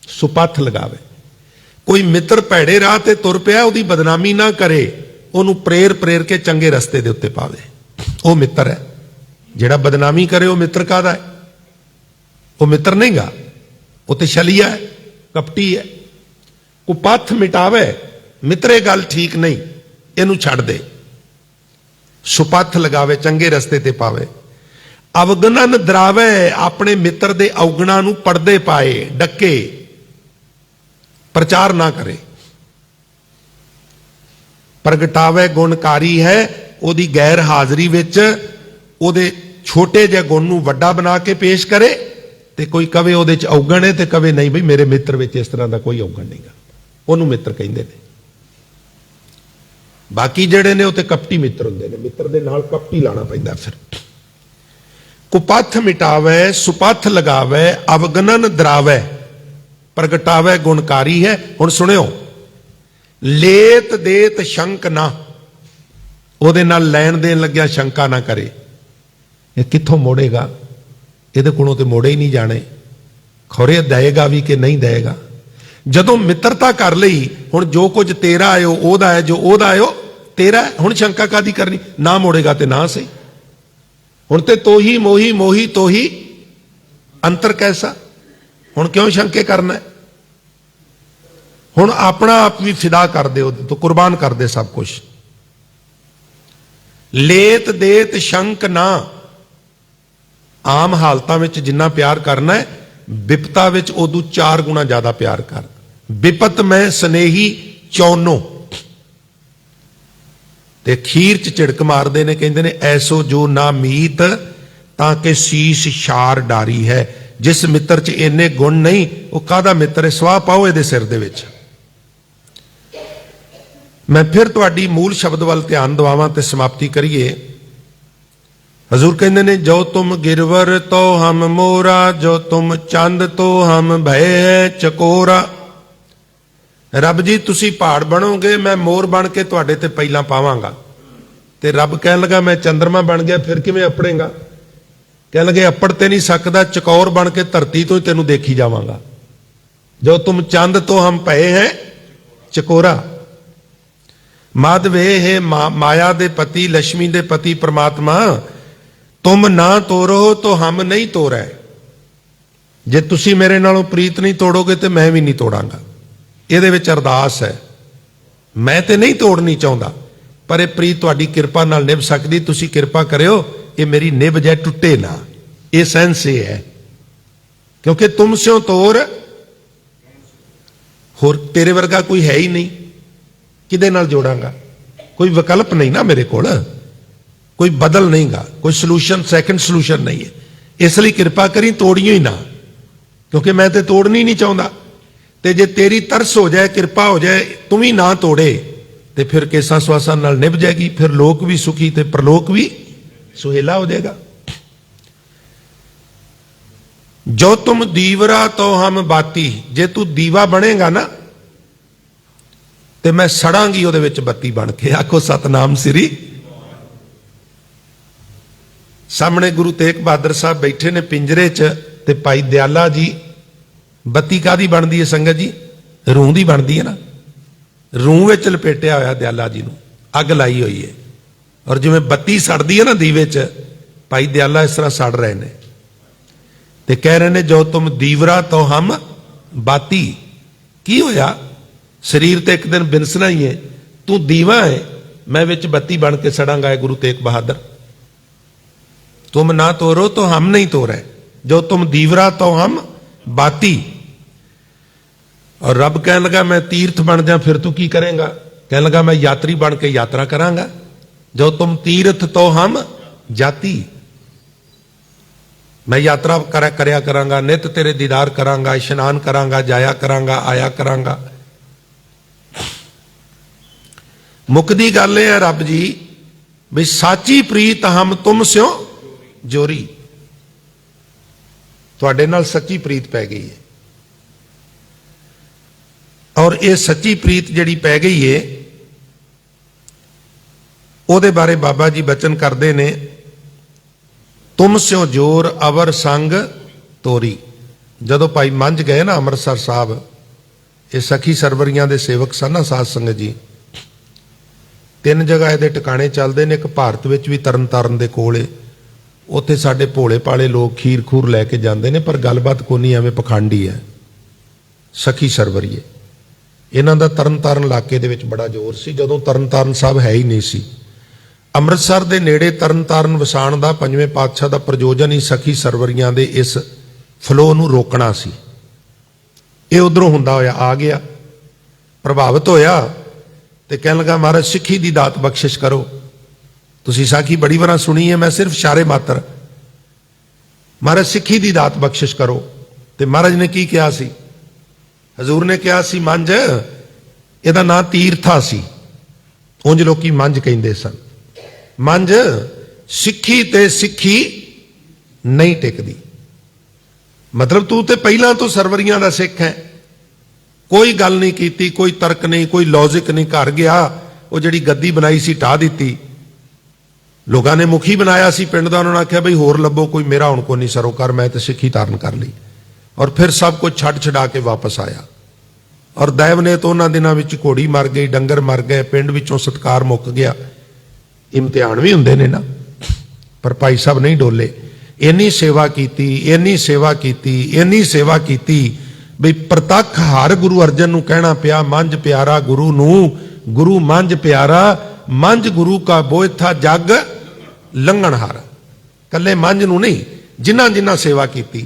सुपथ लगावे। कोई मित्र भैड़े राह ते तुर पिया, उहदी बदनामी ना करे, उहनूं प्रेर प्रेर के चंगे रस्ते दे उत्ते पावे, वो मित्र है। जिहड़ा बदनामी करे वो मित्र काहदा है? वो मित्र नहीं गा, वो ते छलिया है, कपटी है। कुपथ मिटावे, मित्र गल ठीक नहीं, इहनूं छड्ड दे, सुपथ लगावे, चंगे रस्ते ते पावे। अवगणन द्रावे, अपने मित्र दे अवगुणा नूं पड़दे पाए, डके, प्रचार ना करे। प्रगटावे गुणकारी है, ओदी गैर हाजरी विच ओदे छोटे जे गुण नूं वड्डा बना के पेश करे, ते कोई कवे ओदे च अवगण है ते कवे नहीं बई मेरे मित्र विच इस तरह दा कोई अवगण नहीं गा, ओनूं मित्र कहिंदे ने। बाकी जेड़े ने उते कपटी मित्र हुंदे ने, मित्र दे नाल कपटी लाना पैंदा। फिर कुपथ मिटावे सुपथ लगावे, अवगणन द्रावे, प्रगटावे गुणकारी है। हुण सुनियो, लेत देत शंक ना, ओदे नाल लैण देण लग्या शंका ना करे, ये कित्थों मोड़ेगा, इहदे कोलों ते मोड़े ही नहीं जाने, खौरे देगा भी कि नहीं देगा। जदों मित्रता कर लई, हुण जो कुछ तेरा है ओहदा है, जो ओहदा है तेरा है, हुण शंका कादी करनी, ना मोड़ेगा ते ना सही। हुण ते तो ही मोही, मोही तो ही अंतर कैसा, हुण क्यों शंके करना है? हुण अपना आप भी फिदा कर दे, तो कुर्बान कर दे सब कुछ। लेत देत शंक ना, आम हालतां विच जिन्ना प्यार करना है, विपता विच उदू 4 गुणा ज्यादा प्यार कर। विपत में स्नेही चौनो, ते खीर च झिड़क मारदे ने, कहंदे ने ऐसो जो ना मीत ताके शीश शार डारी है। जिस मित्र च इन्ने गुण नहीं, वो काहदा मित्र है? स्वाह पाओ इहदे सिर दे विच। मैं फिर तुहाडी मूल शब्द वाल ध्यान दवावां ते समाप्ति करिए। हजूर कहंदे ने जो तुम गिरवर तो हम मोरा, जो तुम चंद तो हम भय है चकोरा। रब जी तुसी पहाड़ बनोगे, मैं मोर बन के तुहाडे ते पहला पावांगा। ते रब कहन लगा मैं चंद्रमा बन गया, फिर किवें अपड़ेगा? कहन लगे अपड़ ते नहीं सकदा, चकौर बन के धरती तो ही तेनू देखी जावांगा। जो तुम चंद तो हम भय हैं चकोरा। माधवे है माया दे पति, लक्ष्मी दे पति परमात्मा, तुम ना तोड़ो तो हम नहीं तोड़े। जे तुसी मेरे नालों प्रीत नहीं तोड़ोगे तो मैं भी नहीं तोड़ांगा। ਇਹਦੇ ਵਿੱਚ ਅਰਦਾਸ ਹੈ, मैं तो नहीं तोड़नी चाहता, पर यह प्रीत तुहाडी किरपा नाल निभ सकदी। तुसी किरपा करियो ये मेरी निभ जाए, टुटे ना। ये सेंस ये है, क्योंकि तुम स्यों तोर होर तेरे वर्गा कोई है ही नहीं, किदे नाल जोड़ांगा? कोई विकल्प नहीं ना मेरे कोल, कोई बदल नहीं गा, कोई सलूशन सैकंड सलूशन नहीं है। इसलिए किरपा करी तोड़ियो ही ना, क्योंकि मैं तो तोड़नी नहीं चाहता। ते जे तेरी तरस हो जाए, किरपा हो जाए, तुम ही ना तोड़े, तो फिर केसा स्वासा नाल निभ जाएगी। फिर लोक भी सुखी ते परलोक भी सुहेला हो जाएगा। जो तुम दीवरा तो हम बाती, जे तू दीवा बनेगा ना तो मैं सड़ांगी ਉਹਦੇ ਵਿੱਚ ਬੱਤੀ बन के। आखो सतनाम श्री। सामने गुरु तेग बहादुर साहब बैठे ने पिंजरे च, ਤੇ ਭਾਈ ਦਿਆਲਾ ਜੀ ਬੱਤੀ ਕਾਹਦੀ ਬਣਦੀ ਹੈ ਸੰਗਤ ਜੀ? ਰੂਹ ਦੀ ਬਣਦੀ ਹੈ ਨਾ। ਰੂਹ ਵਿੱਚ ਲਪੇਟਿਆ ਹੋਇਆ ਦਿਆਲਾ ਜੀ ਨੂੰ ਅੱਗ ਲਾਈ ਹੋਈ ਹੈ, ਔਰ ਜਿਵੇਂ ਬੱਤੀ ਸੜਦੀ ਹੈ ਨਾ ਦੀਵੇ 'ਚ, ਭਾਈ ਦਿਆਲਾ ਇਸ ਤਰ੍ਹਾਂ ਸੜ ਰਹੇ ਨੇ ਤੇ ਕਹਿ ਰਹੇ ਨੇ ਜੋ ਤੁਮ ਦੀਵਰਾ ਤੋਂ ਹਮ ਬਾਤੀ। ਕੀ ਹੋਇਆ? ਸਰੀਰ ਤੇ ਇੱਕ ਦਿਨ ਬਿਨਸਣਾ ਹੀ ਹੈ। ਤੂੰ ਦੀਵਾ ਹੈ, मैं विच बत्ती बन के सड़ांगा है गुरु तेग बहादुर। तुम ना तोरो तो हम नहीं तोरे, जो तुम दीवरा तो हम बाती। और रब कहने लगा मैं तीर्थ बन जा, फिर तू की करेगा? कहने लगा मैं यात्री बन के यात्रा करांगा। जो तुम तीर्थ तो हम जाती। मैं यात्रा करया करांगा, नित तेरे दीदार करांगा, इशनान करांगा, जाया करांगा, आया करांगा। मुकदी गल है रब जी भी साची प्रीत हम तुम स्यों जोरी। तुहाडे नाल सच्ची प्रीत पै गई है, और ये सच्ची प्रीत जिहड़ी पै गई है उहदे बारे बाबा जी बचन करते ने, तुम स्यों जोर अवर संग तोरी। जदों भाई मंझ गए ना अमृतसर साहब, ये सखी सरवरियां दे सेवक सन ना साध संगत जी, 3 जगह ये टिकाणे चलते हैं। एक भारत विच भी तरन ताਰਨ ਦੇ ਕੋਲੇ, ਉੱਥੇ ਸਾਡੇ ਭੋਲੇ ਭਾਲੇ ਲੋਕ खीर खूर लैके जाते हैं, पर गलबात को नहीं, एवं पखंडी है। सखी सरवरीए इन्हां दा तरन ताਰਨ इलाके दे विच बड़ा जोर सी, जदों तरन ताਰਨ साहब है ही नहीं सी। अमृतसर दे नेड़े तरन ताਰਨ वसाण दा पंजवें पातशाह दा प्रयोजन ही सखी सरवरियां दे इस फ्लो नूं रोकना सी। ये उधरों हुंदा होया आ गया, प्रभावित होया ते कहन लगा महाराज सिक्खी दी दात बख्शिश करो। तुसीं साखी बड़ी बार सुनी है, मैं सिर्फ इशारे मात्र। महाराज सिक्खी दी दात बख्शिश करो। ते महाराज ने की कहा सी? हजूर ने कहा सी मंझ, इहदा नां तीरथा सी, उंज लोकी मंझ कहिंदे सन। मंझ सिक्खी ते सिक्खी नहीं टिकदी, मतलब तू ते पहलां तो सरवरियां दा सिख है। कोई गल नहीं की, कोई तर्क नहीं, कोई लॉजिक नहीं। घर गया, वो जिहड़ी गद्दी बनाई सी ढा दी। लोगों ने मुखी बनाया सी पिंड दा, उन्होंने आख्या बई होर लभो कोई, मेरा हुण कोई नहीं सरो कर, मैं तो सिक्खी धारण कर ली। और फिर सब कुछ छड्ड छड़ा के वापस आया। और दैव ने तो उन्हां दिनां विच घोड़ी मर गई, डंगर मर गए, पिंड विचों सत्कार मुक गया। इम्तिहान भी हुंदे ने ना, पर भाई साहब नहीं डोले। इन्नी सेवा कीती, इन्नी सेवा कीती, इन्नी सेवा कीती भी प्रतख हर गुरु अर्जन नूं कहना पिया, मंझ प्यारा गुरु नूं, गुरु मंझ प्यारा, मंझ गुरु का बोझ था जग लंघनहार। कल्ले मंझ नूं नहीं, जिन्हां जिन्हां सेवा कीती।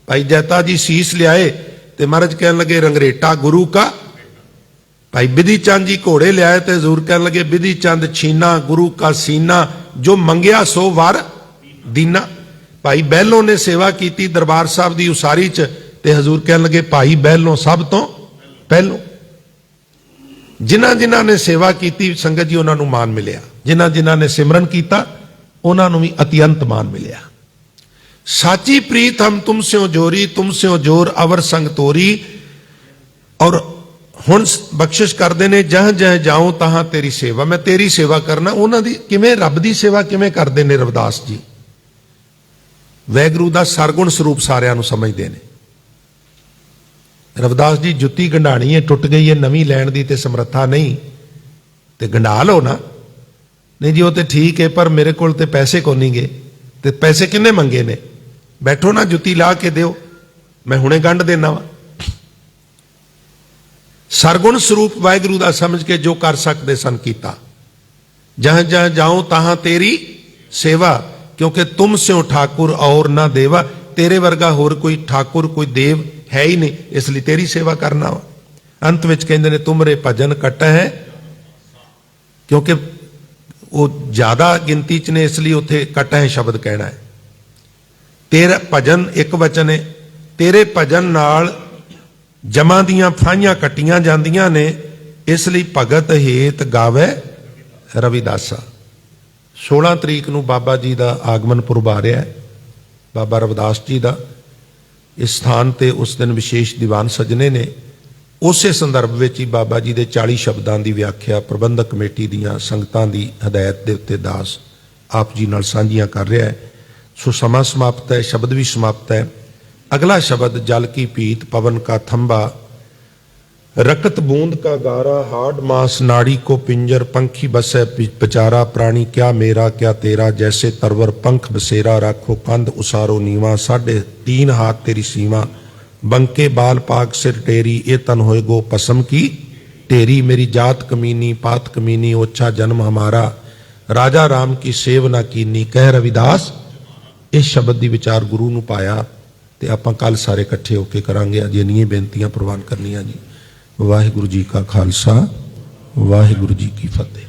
भाई जैता जी सीस लियाए ते महाराज कहन लगे रंगरेटा गुरु का। भाई बिधि चंद जी घोड़े लियाए ते हजूर कहन लगे बिधि चंद छीना गुरु का सीना, जो मंगया सो वर दीना। भाई बहलों ने सेवा की दरबार साहब की उसारी च, ते हजूर कहन लगे भाई बहलों सब तो पहलों। जिन्हां जिन्हां ने सेवा की संगत जी उन्हां नूं मान मिलिया, जिन्हां जिन्हां ने सिमरन किया उन्हां नूं भी अत्यंत मान मिलिया। साची प्रीत हम तुम स्यों जोरी, तुम स्यों जोर अवर संग तोरी। और हुण बख्शिश करते ने जहां जहां जाऊं तहां तेरी सेवा, मैं तेरी सेवा करना। उन्हां दी किवें रब दी सेवा किवें करदे ने रविदास जी? वैगुरू दा सरगुण स्वरूप सारियां नूं समझदे ने। रविदास जी जुत्ती गंढाणी है, टुट गई है, नवीं लैण दी ते समर्था नहीं, ते गंढा लो ना। नहीं जी वो तो ठीक है, पर मेरे कोल ते पैसे को नहीं गए। ते पैसे किन्ने मंगे ने? बैठो ना जुत्ती ला के दिओ, मैं हुणे गंढ देना वा। सरगुण स्वरूप वाहिगुरू दा समझ के जो कर सकते सन कीता। जहां जहां जाऊं तहां तेरी सेवा, क्योंकि तुम स्यों ठाकुर और ना देवा। तेरे वर्गा होर कोई ठाकुर कोई देव है ही नहीं, इसलिए तेरी सेवा करना वा। अंत विच कहंदे ने तुमरे भजन कट है, क्योंकि वो ज्यादा गिनती च ने, इसलिए उत्थे कट है शब्द कहना है। तेरा भजन एक वचन है, तेरे भजन नाल जमां दियां फाहियां कट्टियां जांदियां ने, इसलिए भगत हेत गावे रविदासा। 16 तरीक नूं बाबा जी का आगमन पुरब आ रहा है, बाबा रविदास जी का। इस स्थान ते उस दिन विशेष दीवान सजने ने। उस संदर्भ में ही बाबा जी के 40 शब्दों की व्याख्या प्रबंधक कमेटी दियां संगतां की हदायत के उत्ते दास आप जी नाल सांझियां कर रहा है। सो समा समाप्त है, शब्द भी समाप्त है। अगला शब्द जल की पीत पवन का थंबा, रकत बूंद का गारा, हाड मांस नाड़ी को पिंजर, पंखी बसे बेचारा, प्राणी क्या मेरा क्या तेरा, जैसे तरवर पंख बसेरा, राखो कंध उसारो नीवा, 3.5 हाथ तेरी सीमा, बंके बाल पाग सिर टेरी, ये तन होए गो पसम की टेरी, मेरी जात कमीनी पात कमीनी, ओछा जन्म हमारा, राजा राम की सेव ना कीनी, कह रविदास। इस शब्द की विचार गुरु नूं पाया ते आपां कल सारे इकट्ठे होके करांगे। अज इन्नियां बेनतियां प्रवान करनियां जी। वाहिगुरू जी का खालसा, वाहिगुरू जी की फतेह।